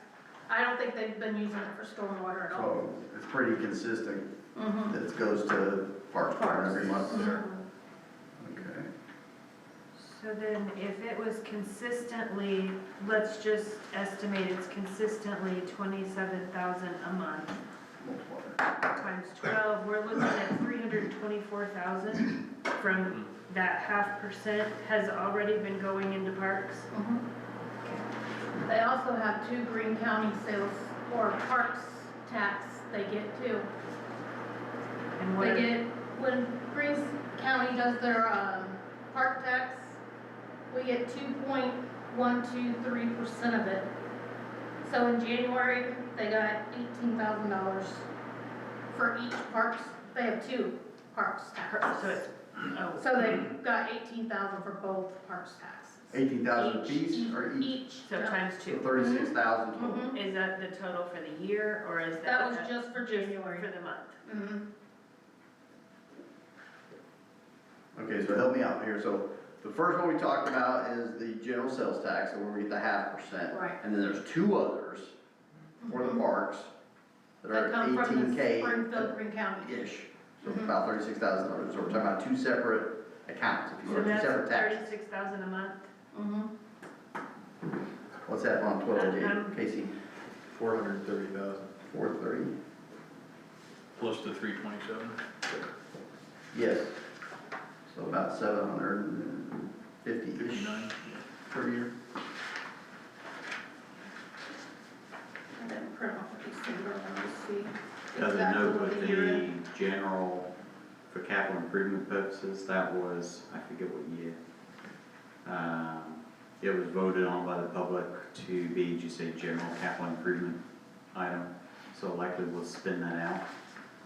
I don't think they've been using it for stormwater at all. so it's pretty consistent, Mhm. that it goes to parks every month there? Mhm. Okay. So then if it was consistently, let's just estimate it's consistently 27,000 a month Multiplier. times 12, we're looking at 324,000 from that 0.5% has already been going into parks. Mhm. They also have 2 Green County sales or parks tax they get too. And what They are- get, when Green County does their, park tax, we get 2.123% of it. So in January, they got $18,000 for each parks, they have 2 parks taxes. So it's, oh, So they got 18,000 for both parks taxes. 18,000 apiece or each? Each. so times So 2. 36,000 total. Mhm. Is that the total for the year, or is that? That was just for January. For the month? Mhm. Okay, so help me out here. So the first one we talked about is the general sales tax, so where we get the 0.5%. Right. And then there's 2 others for the parks that That are come from the 18K Springfield, Green County. ish. So Mhm. about $36,000. So we're talking about 2 separate accounts, if you So will, 2 that's separate taxes. 36,000 a month? Mhm. What's that on 12, Casey? 430,000 430? plus the 327. Yes. So about 750-ish per year. I didn't print off a December one to see Other exactly note what with the year. the general, for capital improvement purposes, that was, I forget what year. It was voted on by the public to be, just a general capital improvement item. So likely we'll spin that out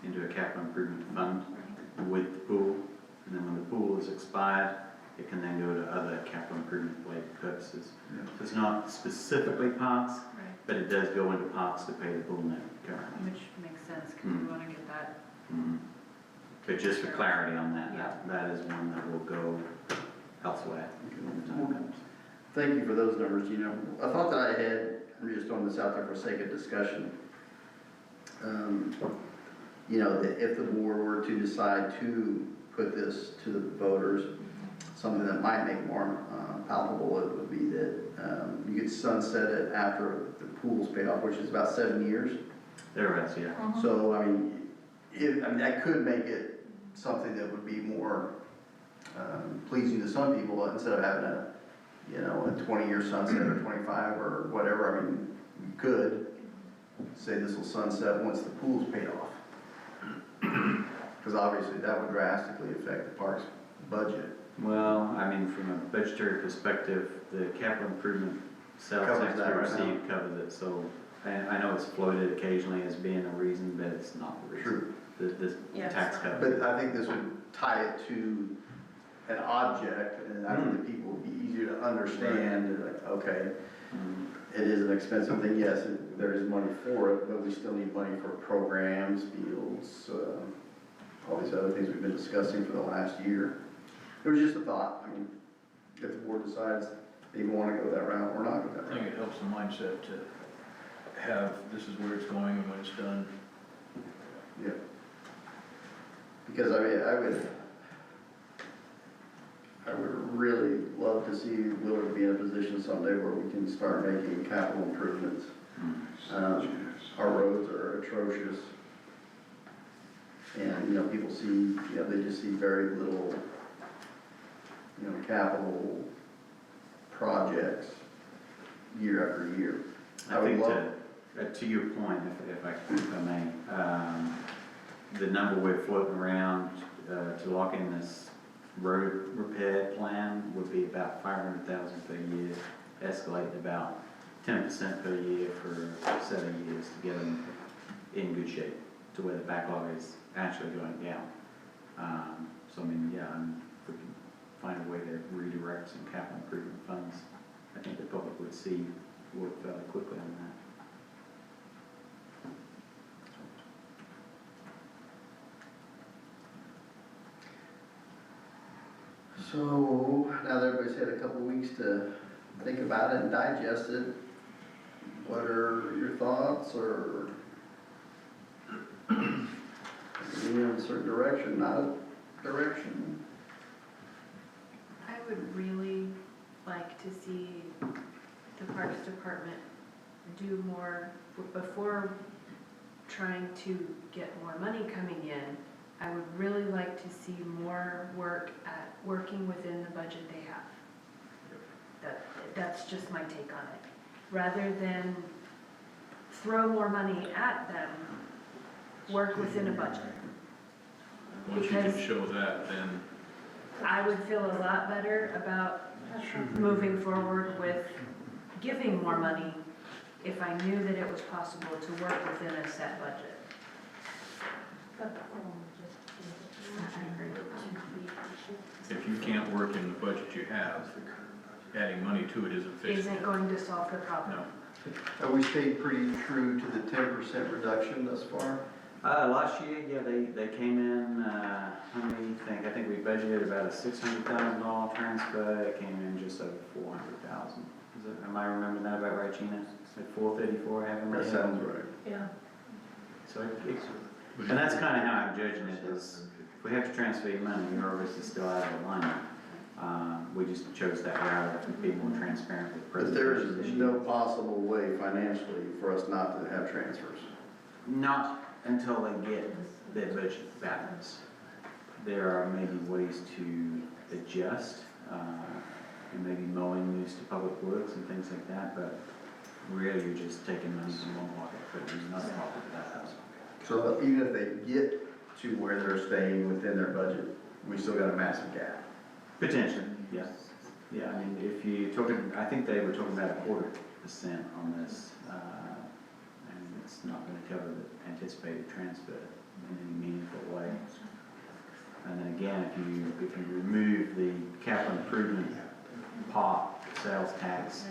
into a capital improvement fund with the pool. And then when the pool is expired, it can then go to other capital improvement related purposes. Yeah. So it's not specifically parks, Right. but it does go into parks to pay the pool note currently. Which makes sense, because we want to get that. Mhm. But just for clarity on that, that is one that will go elsewhere when the time comes. Thank you for those numbers. You know, I thought that I had, I'm just throwing this out there for sake of discussion. You know, that if the board were to decide to put this to the voters, something that might make more palpable, it would be that you could sunset it after the pool's paid off, which is about 7 years. There is, yeah. Mhm. So, I mean, that could make it something that would be more pleasing to some people, instead of having a 20-year sunset or 25 or whatever. I mean, you could say this will sunset once the pool's paid off. Because obviously that would drastically affect the park's budget. Well, I mean, from a budgetary perspective, the capital improvement sales Covers tax we that right now. receive covers it, so I know it's floated occasionally as being a reason, but it's not the reason. True. This Yeah, tax it's not. covers. But I think this would tie it to an object, and I think the people would be easier to understand, like, okay, Mhm. it is an expensive thing, yes, there is money for it, but we still need money for programs, fields, all these other things we've been discussing for the last year. It was just a thought. I mean, if the board decides they want to go that route or not go that I think route. it helps the mindset to have, this is where it's going and when it's done. Yeah. Because I mean, I would really love to see Willard be in a position someday where we can start making capital improvements. Mhm. Our roads are atrocious. And, you know, people see, you know, they just see very little, you know, capital projects year after year. I would think love- to your point, if I may, the number we're floating around to lock in this road repair plan would be about 500,000 per year, escalating about 10% per year for 7 years to get them in good shape to where the backlog is actually going down. So I mean, yeah, if we can find a way to redirect some capital improvement funds, I think the public would see work fairly quickly on that. So, now that everybody's had a couple weeks to think about it and digest it, what are your thoughts, or any in a certain direction, not a direction? I would really like to see the Parks Department do more, before trying to get more money coming in, I would really like to see more work at working within the budget they have. That's just my take on it. Rather than throw more money at them, work within a budget. Once you can Because show that, then I would feel a lot better about moving forward with giving more money if I knew that it was possible to work within a set budget. if you can't work in the budget you have, adding money to it isn't fixing Isn't it. going to solve the problem. No. Have we stayed pretty true to the 10% reduction thus far? Last year, yeah, they came in, how many do you think? I think we budgeted about a $600,000 transfer, it came in just over 400,000. Am I remembering that about right, Gina? It's like 434, I have in my That head. sounds right. Yeah. So and that's kind of how I'm judging it, is if we have to transfer your money, you're obviously still out of alignment. We just chose that route to be more transparent with But there presentations. is no possible way financially for us not to have transfers. Not until they get their budget balanced. There are maybe ways to adjust, and maybe mowing moves to public works and things like that, but really you're just taking money from one pocket, but there's another pocket that has. So even if they get to where they're staying within their budget, we still got a massive gap. Potentially, yes. Yeah, I mean, if you talking, I think they were talking about 0.25% on this, and it's not gonna cover the anticipated transfer in any meaningful way. And then again, if you remove the capital improvement pot, sales tax,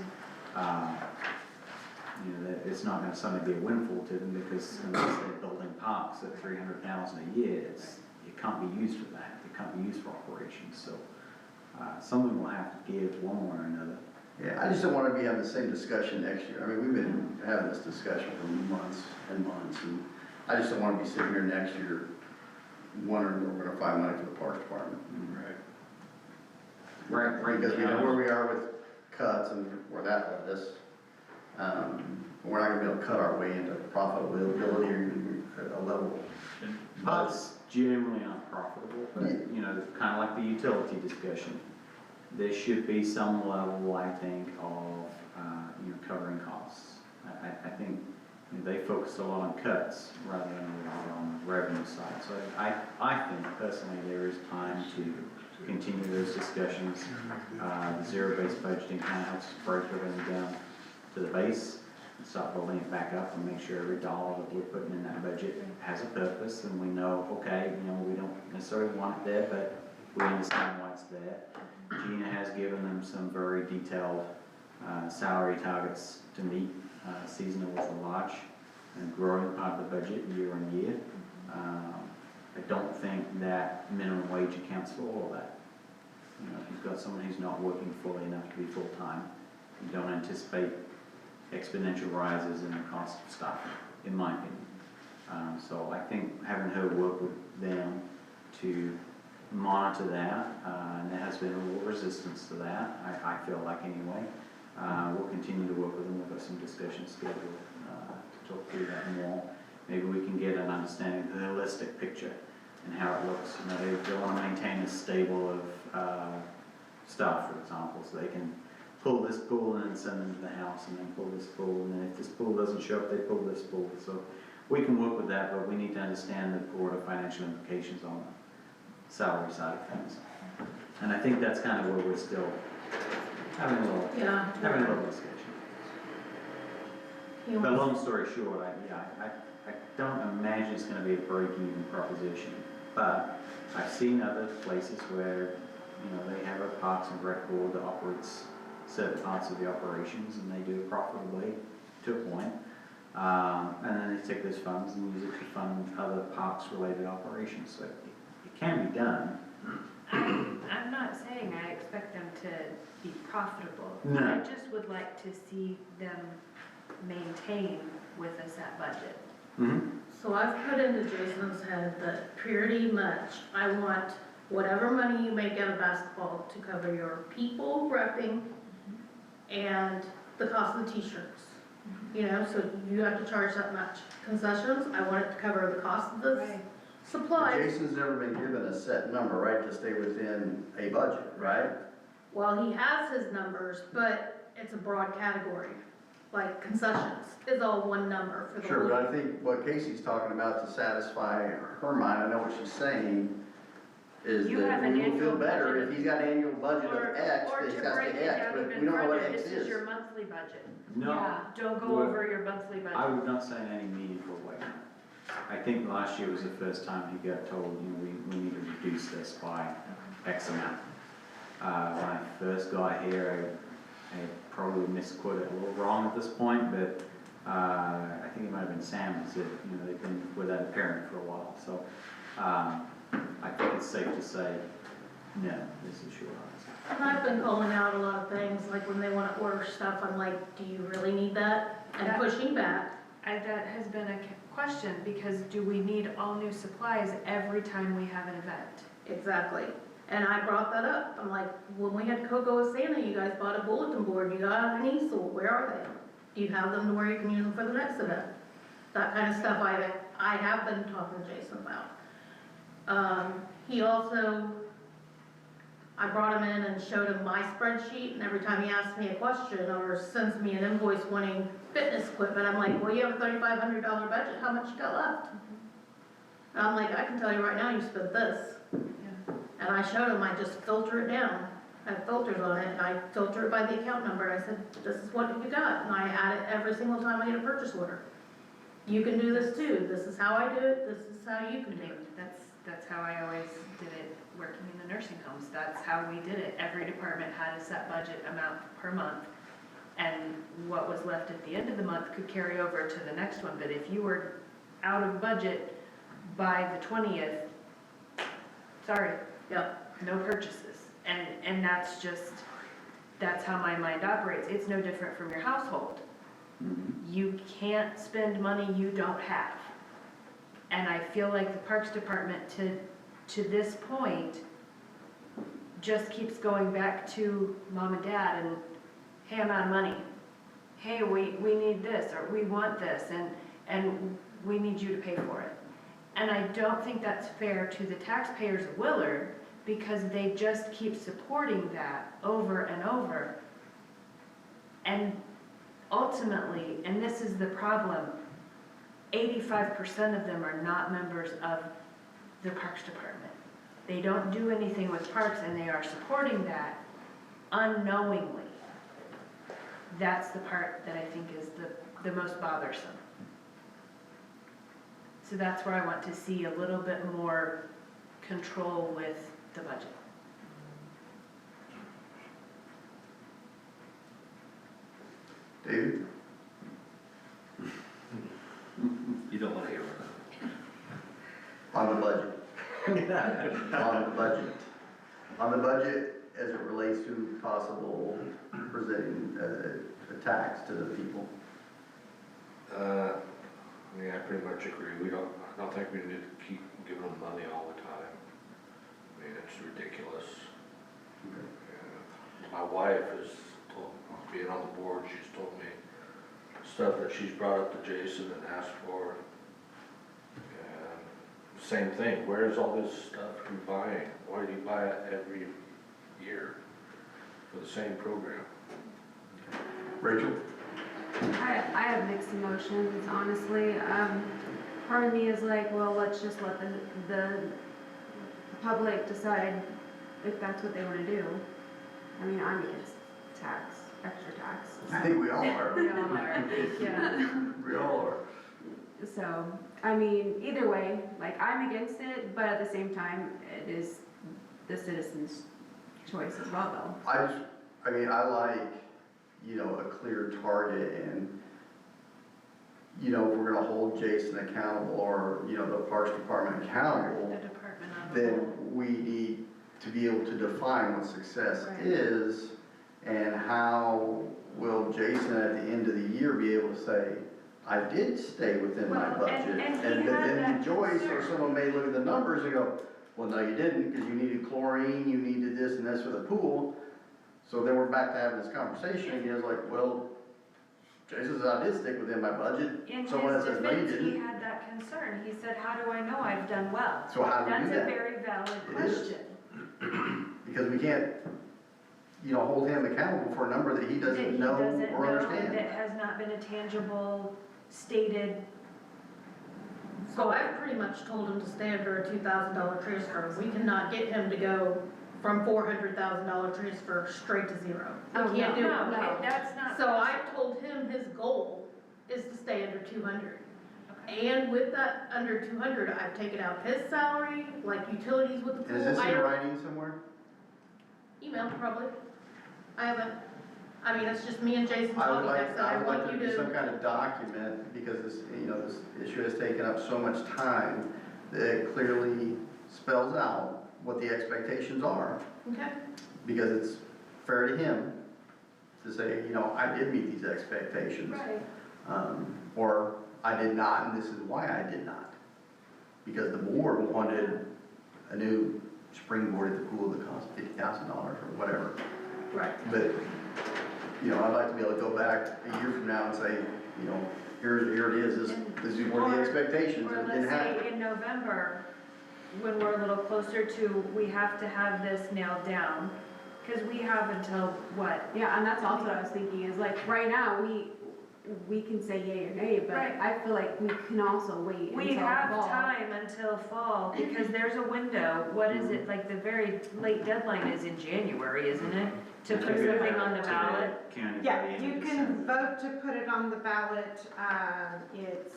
you know, that it's not gonna suddenly be a windfall to them, because unless they're building parks at $300,000 a year, it can't be used for that, it can't be used for operations, so someone will have to give one way or another. Yeah, I just don't want to be having the same discussion next year. I mean, we've been having this discussion for months and months, and I just don't want to be sitting here next year wondering where we're going to find money for the Parks Department. Right. Because we know where we are with cuts and where that led us. We're not going to be able to cut our way into profitability or even a level. Pots generally aren't profitable, but, you know, kind of like the utility discussion. There should be some level, I think, of, you know, covering costs. I think, you know, they focus a lot on cuts rather than a lot on the revenue side. So I think personally there is time to continue those discussions. Zero-based budgeting kind of helps break everything down to the base and start building it back up and make sure every dollar that we're putting in that budget has a purpose, and we know, okay, you know, we don't necessarily want it there, but we understand why it's there. Gina has given them some very detailed salary targets to meet, seasonal with a large and growing part of the budget year on year. I don't think that minimum wage accounts for all of that. You know, if you've got someone who's not working fully enough to be full-time, you don't anticipate exponential rises in the cost of staffing, in my opinion. So I think having her work with them to monitor that, and there has been a little resistance to that, I feel like anyway. We'll continue to work with them. We've got some discussions scheduled to talk through that more. Maybe we can get an understanding of the holistic picture and how it looks. You know, they want to maintain a stable of staff, for example, so they can pull this pool and then send them to the house, and then pull this pool, and then if this pool doesn't show up, they pull this pool. So we can work with that, but we need to understand the broader financial implications on the salary side of things. And I think that's kind of where we're still having a little discussion. But long story short, I don't imagine it's gonna be a break-even proposition. But I've seen other places where, you know, they have a Parks and Rec board that operates certain parts of the operations, and they do it profitably to a point. And then they take those funds and use it to fund other parks-related operations. So it can be done. I'm not saying I expect them to be profitable. No. I just would like to see them maintain with a set budget. Mm-hmm. So I've put into Jason's head that pretty much I want whatever money you make out of basketball to cover your people repping and the cost of the t-shirts. You know, so you have to charge that much. Concessions, I want it to cover the cost of the supplies. Jason's never been given a set number, right, to stay within a budget, right? Well, he has his numbers, but it's a broad category. Like concessions is all one number for the Sure, but whole. I think what Casey's talking about to satisfy her mind, I know what she's saying, is You have that an we will annual feel better budget if he's got an annual budget Or, of X, or that he's to got break to it X, down but even we don't know what further, X this is. is your monthly budget. No. Yeah, don't go Well, over your monthly budget. I would not say in any meaningful way. I think last year was the first time he got told, you know, we need to reduce this by X amount. When I first got here, I probably misquoted it a little wrong at this point, but I think it might have been Sam who said, you know, they've been without a parent for a while. So I think it's safe to say, no, this is your answer. And I've been calling out a lot of things, like when they want to order stuff, I'm like, do you really need that? And Yeah. pushing back. That has been a question, because do we need all new supplies every time we have an event? Exactly. And I brought that up. I'm like, when we had Cocoa with Santa, you guys bought a bulletin board, you got an easel, where are they? Do you have them to where you can use them for the next event? That kind of stuff I have been talking to Jason about. He also, I brought him in and showed him my spreadsheet, and every time he asks me a question or sends me an invoice wanting fitness equipment, I'm like, well, you have a $3,500 budget, how much you got left? And I'm like, I can tell you right now, you spent this. And I showed him, I just filter it down. I have filters on it, and I filter it by the account number. I said, this is what you got, and I add it every single time I get a purchase order. You can do this too. This is how I do it, this is how you can do it. That's how I always did it working in the nursing homes. That's how we did it. Every department had a set budget amount per month. And what was left at the end of the month could carry over to the next one. But if you were out of budget by the 20th, sorry, Yep. no purchases. And that's how my mind operates. It's no different from your household. You can't spend money you don't have. And I feel like the Parks Department to this point just keeps going back to mom and dad and, hey, I'm out of money. Hey, we need this, or we want this, and we need you to pay for it. And I don't think that's fair to the taxpayers of Willard, because they just keep supporting that over and over. And ultimately, and this is the problem, 85% of them are not members of the Parks Department. They don't do anything with parks, and they are supporting that unknowingly. That's the part that I think is the most bothersome. So that's where I want to see a little bit more control with the budget. David? You don't wanna hear it. On the budget. On the budget. On the budget, as it relates to possible presenting a tax to the people. Yeah, I pretty much agree. I don't think we need to keep giving them money all the time. I mean, it's ridiculous. And my wife has told, being on the board, she's told me stuff that she's brought up to Jason and asked for. And same thing, where's all this stuff you're buying? Why do you buy it every year for the same program? Rachel? I have mixed emotions, honestly. Part of me is like, well, let's just let the public decide if that's what they wanna do. I mean, I'm against tax, extra tax. I think we all are. We all are, yeah. We all are. So, I mean, either way, like, I'm against it, but at the same time, it is the citizens' choice as well, though. I mean, I like, a clear target and, if we're gonna hold Jason accountable or, the Parks Department accountable, The department on the whole. then we need to be able to define what success Right. is and how will Jason at the end of the year be able to say, I did stay within my Well, budget. and he And had then that Joyce or concern. someone may look at the numbers and go, well, no, you didn't, because you needed chlorine, you needed this and this for the pool. So then we're back to having this conversation again, it's like, well, Jason says I did stick within my budget. In Someone his that says, no, you defense, he didn't. had that concern. He said, how do I know I've done well? So how do we That's do a that? very valid It is. question. Because we can't, hold him accountable for a number that he That doesn't he know doesn't or know, understand. that has not been a tangible, stated. So I've pretty much told him to stay under a $2,000 transfer. We cannot get him to go from $400,000 transfer straight to zero. Oh, We can't do it. No, that's not. So I've told him his goal is to stay under 200. And with that under 200, I've taken out his salary, like utilities with the pool. Is this I in don't- writing somewhere? Email, probably. I haven't, I mean, it's just me and Jason I would talking. I said, I like want there you to be some to, kind of document, because this, this issue has taken up so much time, that it clearly spells out what the expectations are, okay, because it's fair to him to say, I did meet these expectations. Right. Or I did not, and this is why I did not. Because the board wanted a new springboard at the pool that cost $50,000 or whatever. right. But, I'd like to be able to go back a year from now and say, here it is, this is what the expectations, Or and it didn't let's happen. say in November, when we're a little closer to, we have to have this nailed down, because we have until what? Yeah, and that's also what I was thinking, is like, right now, we can say yay or nay, but Right. I feel like we can also wait We until have fall. time until fall, because there's a window. What is it, like the very late deadline is in January, isn't it? To put something on the ballot? County by the Yeah, end you of can December. vote to put it on the ballot, it's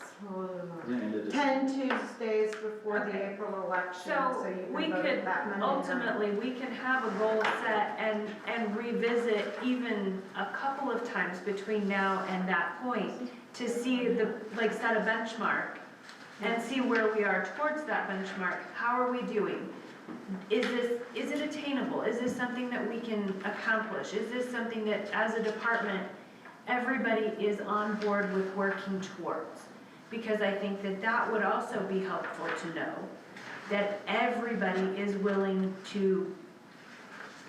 The end of December. 10 Tuesdays before the Okay. April election, So so you we can vote could, that Monday night. ultimately, we can have a goal set and revisit even a couple of times between now and that point to see like set a benchmark and see where we are towards that benchmark. How are we doing? Is it attainable? Is this something that we can accomplish? Is this something that as a department, everybody is on board with working towards? Because I think that would also be helpful to know, that everybody is willing to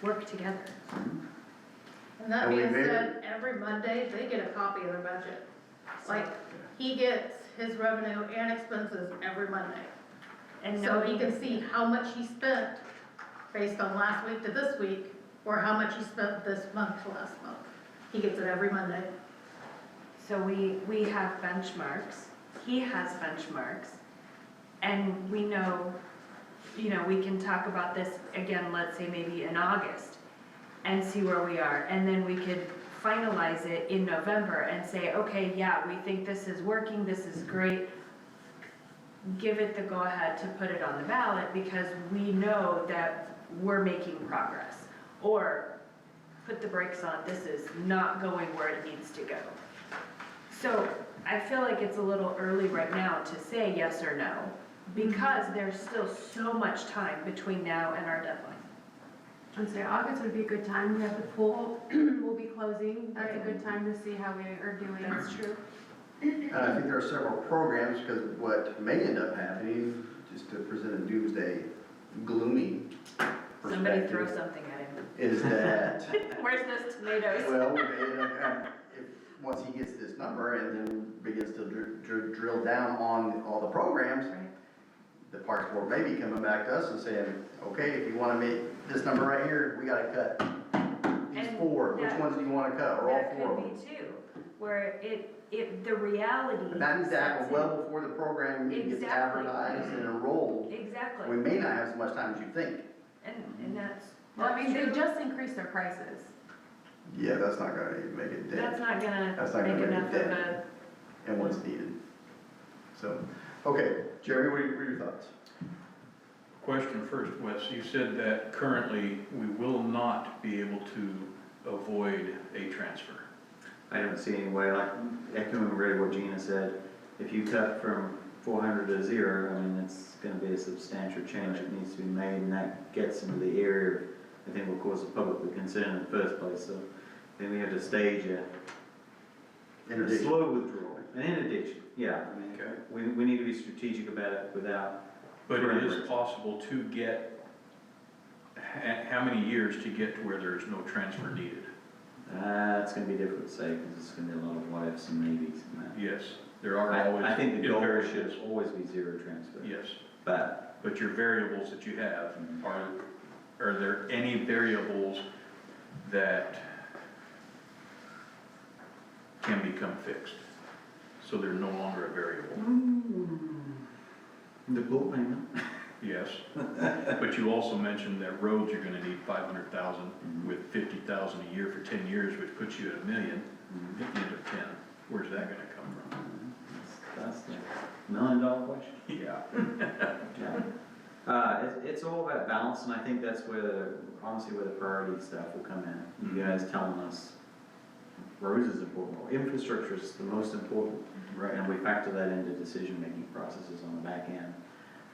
work together. And that And we being may- said, every Monday, they get a copy of their budget. Like, he gets his revenue and expenses every Monday. And So he knowing, can see how much he spent based on last week to this week, or how much he spent this month to last month. He gets it every Monday. so we have benchmarks, he has benchmarks, and we know, we can talk about this again, let's say maybe in August, and see where we are, and then we could finalize it in November and say, okay, yeah, we think this is working, this is great. Give it the go-ahead to put it on the ballot, because we know that we're making progress. Or put the brakes on, this is not going where it needs to go. So I feel like it's a little early right now to say yes or no, because there's still so much time between now and our deadline. I'd say August would be a good time, we have the pool, we'll be closing, that's a good time to see how we are doing. That's true. And I think there are several programs, because what may end up happening, just to present a doomsday gloomy Somebody throw perspective, something at him. is that, Where's those tomatoes? well, we may end up, once he gets this number and then begins to drill down on all the programs, Right. the Parks Board may be coming back to us and saying, okay, if you wanna meet this number right here, we gotta cut these And 4, which that- ones do you wanna cut, or all That 4 of could them? be too, where the reality. But that needs to happen sets in. well before the program gets Exactly. advertised and enrolled. We Exactly, may not have as much time as you think. and that's. Well, I mean, they true. just increased their prices. Yeah, that's not gonna make it That's dent not gonna That's not gonna make make enough it of dent. a, in what's needed. So, okay, Jeremy, what are your thoughts? Question first, Wes, you said that currently we will not be able to avoid a transfer. I don't see any way, like, echoing really what Gina said, if you cut from 400 to 0, I mean, it's gonna be a substantial change that needs to be made, and that gets into the area of, I think, will cause the public concern in the first place, so then we have to stage a Interdiction. slow withdrawal, an interdiction, yeah, I mean, Okay. we need to be strategic about it without. But it is possible to get, how many years to get to where there is no transfer needed? It's gonna be difficult to say, because it's gonna be a lot of what ifs and maybes in that. Yes, there are always. I think the goal variables. should always be 0 transfer. Yes, But, but your variables that you have, are there any variables that can become fixed? So they're no longer a variable? the pool payment. Yes, but you also mentioned that roads, you're gonna need 500,000 with 50,000 a year for 10 years, which puts you at $1 million at the end of 10. Where's that gonna come from? That's the $1 million question. Yeah. Yeah. It's all about balance, and I think that's where, honestly, where the priority stuff will come in. You guys telling us roads is important, or infrastructure is the most important. Right. And we factor that into decision-making processes on the back end.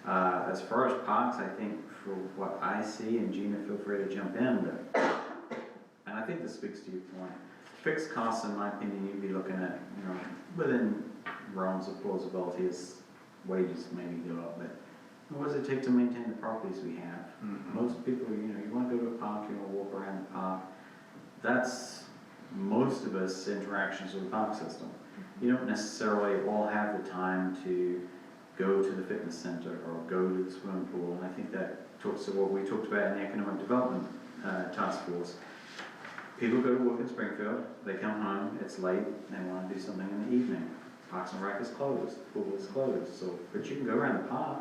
As far as parks, I think for what I see, and Gina, feel free to jump in, but, and I think this speaks to your point, fixed costs, in my opinion, you'd be looking at, you know, within realms of plausibility as wages maybe go up, but what does it take to maintain the properties we have? Most people, you know, you wanna go to a park, you wanna walk around the park, that's most of us interactions with the park system. You don't necessarily all have the time to go to the fitness center or go to the swimming pool, and I think that talks to what we talked about in the economic development task force. People go to work in Springfield, they come home, it's late, they want to do something in the evening. Parks and Rec is closed, pool is closed, so, but you can go around the park,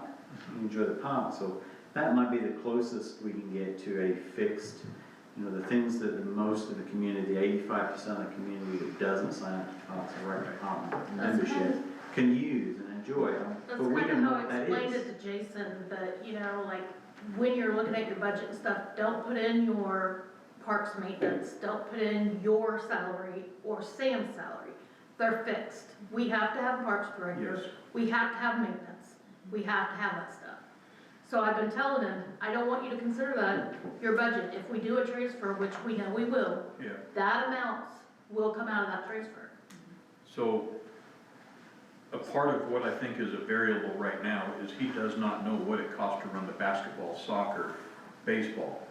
and enjoy the park, so that might be the closest we can get to a fixed, you know, the things that most of the community, 85% of the community that doesn't sign up to Parks and Rec department membership can use and enjoy. That's But we kind don't of know how I what that explained is. it to Jason, that, you know, like, when you're looking at your budget and stuff, don't put in your parks maintenance, don't put in your salary or Sam's salary. They're fixed. We have to have parks director, Yes. we have to have maintenance, we have to have that stuff. So I've been telling him, I don't want you to consider that your budget. If we do a transfer, which we know we will, Yeah, that amount will come out of that transfer. so a part of what I think is a variable right now is he does not know what it costs to run the basketball, soccer, baseball,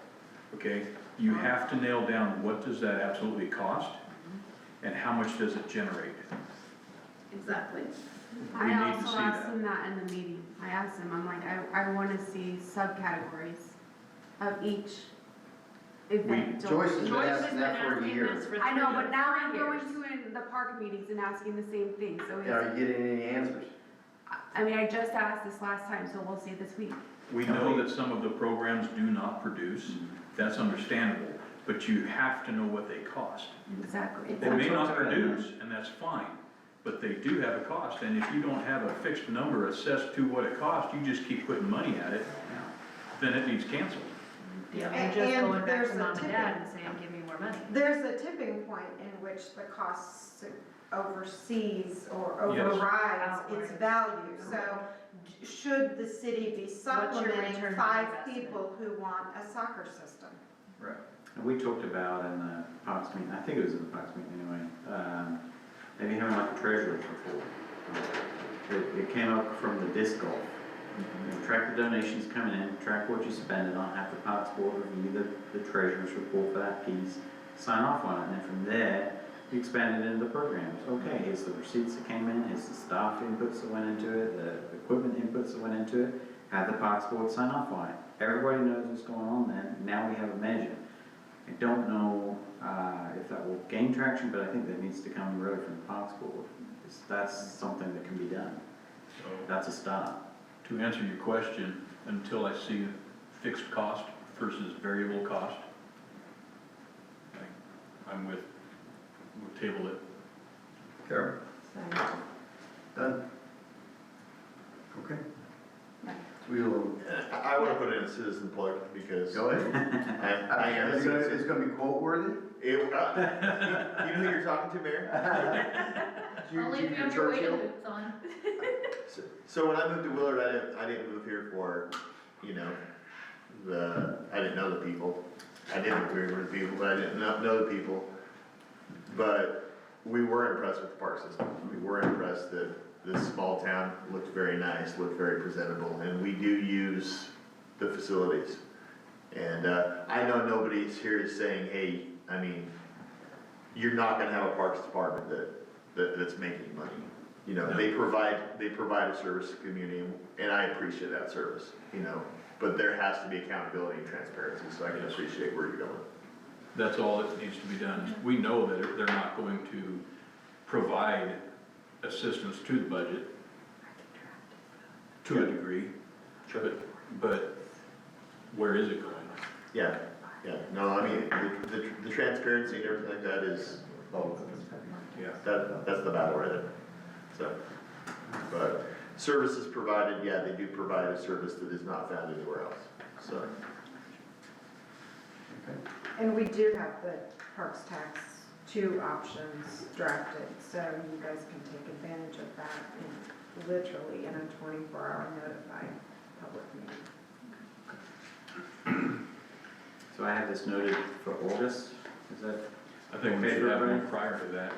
okay? You have to nail down what does that absolutely cost and how much does it generate? Exactly. We I need to also see asked that. him that in the meeting. I asked him, I'm like, I wanna see subcategories of each event. Joyce has been Joyce has asking been that for a asking year. this for I know, 3 but now I'm 3 going years. to in the park meetings and asking the same thing, so Are you getting any answers? I mean, I just asked this last time, so we'll see this week. We know that some of the programs do not produce, that's understandable, but you have to know what they cost. Exactly. They may not produce, and that's fine, but they do have a cost, and if you don't have a fixed number assessed to what it costs, you just keep putting money at it, then it needs canceled. Yeah, And- we're just and going back there's to a mom and tipping- dad and saying, give me more money. There's a tipping point in which the costs oversees or Yes. overrides its Outrides. value. So should the city be What's your supplementing return on 5 investment? people who want a soccer system? Right. And we talked about in the Parks meeting, I think it was in the Parks meeting anyway, maybe having like a treasurer's report. It came up from the disc golf. You know, track the donations coming in, track what you spend it on, have the Parks Board review the treasurer's report for that piece, sign off on it, and then from there, you expand it into the programs. Okay, here's the receipts that came in, here's the staff inputs that went into it, the equipment inputs that went into it, have the Parks Board sign off on it. Everybody knows what's going on then, now we have a measure. I don't know, if that will gain traction, but I think that needs to come really from the Parks Board. That's something that can be done. So, That's a start. to answer your question, until I see fixed cost versus variable cost, I'm with, we'll table it. Carol? Done? Okay. We'll, I wanna put in a citizen plug because go ahead. I am a It's citizen. gonna be quote worthy? You know who you're talking to, Mayor? Only if you have your wading boots on. So when I moved to Willard, I didn't move here for, you know, I didn't know the people. I didn't move here for the people, but I didn't know the people. But we were impressed with the park system. We were impressed that this small town looked very nice, looked very presentable, and we do use the facilities. And I know nobody's here is saying, hey, I mean, you're not gonna have a parks department that's making money. You know, No. they provide a service to the community, and I appreciate that service, you know. But there has to be accountability and transparency, so I can appreciate where you're going. That's all that needs to be done. We know that they're not going to provide assistance to the budget to a degree, but where is it going? Yeah, no, I mean, the transparency and everything like that is, Yeah. that's the battle right there. So, but services provided, yeah, they do provide a service that is not found anywhere else, so. And we do have the Parks Tax 2 options drafted, so you guys can take advantage of that literally in a 24-hour notified public meeting. So I have this noted for August, is that I think we Okay, should have everybody? one prior to that.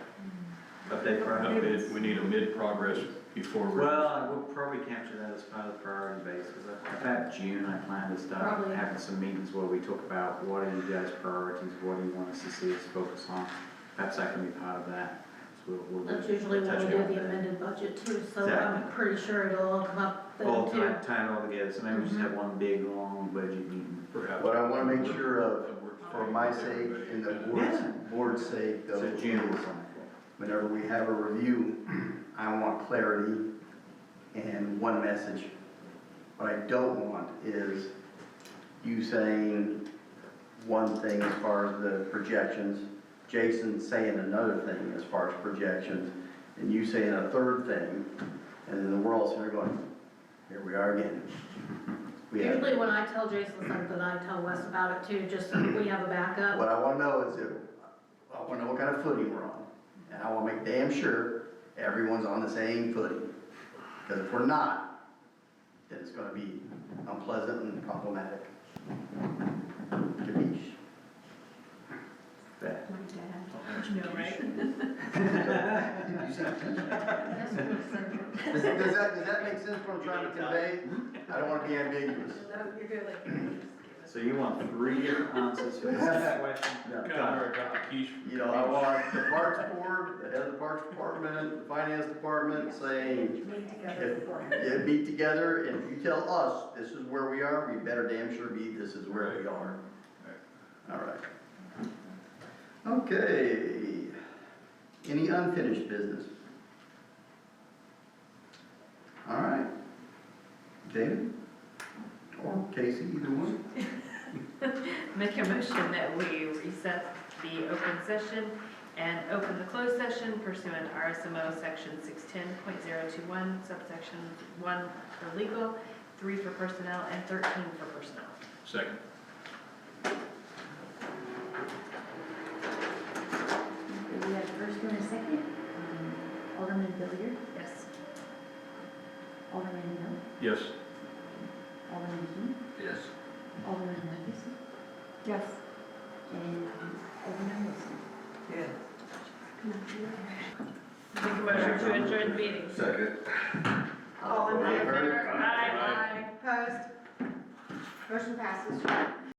update for our? We need a mid-progress before we're. Well, I will probably capture that as part of the priority base, because about June, I plan to start Probably. having some meetings where we talk about what are you guys' priorities, what do you want us to see us focus on? Perhaps that can be part of that. So we'll That's usually when touch we do on the that. amended budget too, so Exactly. I'm pretty sure it'll all come up All then too. tie it all together, so maybe we just have one big, long budget meeting. Perhaps. What I wanna make sure of, for my sake and the Yeah. board's sake, though, So June is is on. whenever we have a review, I want clarity and one message. What I don't want is you saying one thing as far as the projections, Jason saying another thing as far as projections, and you saying a third thing, and then we're all sitting there going, here we are again. We have- Usually when I tell Jason something, I tell Wes about it too, just so we have a backup. What I wanna know is if, I wanna know what kind of footing we're on. And I wanna make damn sure everyone's on the same footing. Because if we're not, then it's gonna be unpleasant and problematic. Capiche? Fair. No, right? You see? Does that make sense what I'm trying to convey? I don't wanna be ambiguous. No, you're good, like. So you want 3 different answers for this question? No. Kind of where I got the keys. You know, I want the Parks Board, the head of the Parks Department, the Finance Department saying, if meet together, and if you tell us this is where we are, we better damn sure be, this is where we are. All right. Okay. Any unfinished business? All right. David? Or Casey, either one? Make a motion that we recess the open session and open the closed session pursuant to RSMO section 610.021, subsection 1 for legal, 3 for personnel, and 13 for personnel. Second. We have a first and a second. Alderman Billiard, Yes. Alderman Hill, Yes. Alderman Key, Yes. Alderman Ferguson, Yes. and Alderman Wilson. Make a motion to adjourn the meeting. Second. All in favor? Aye. Opposed? Motion passes.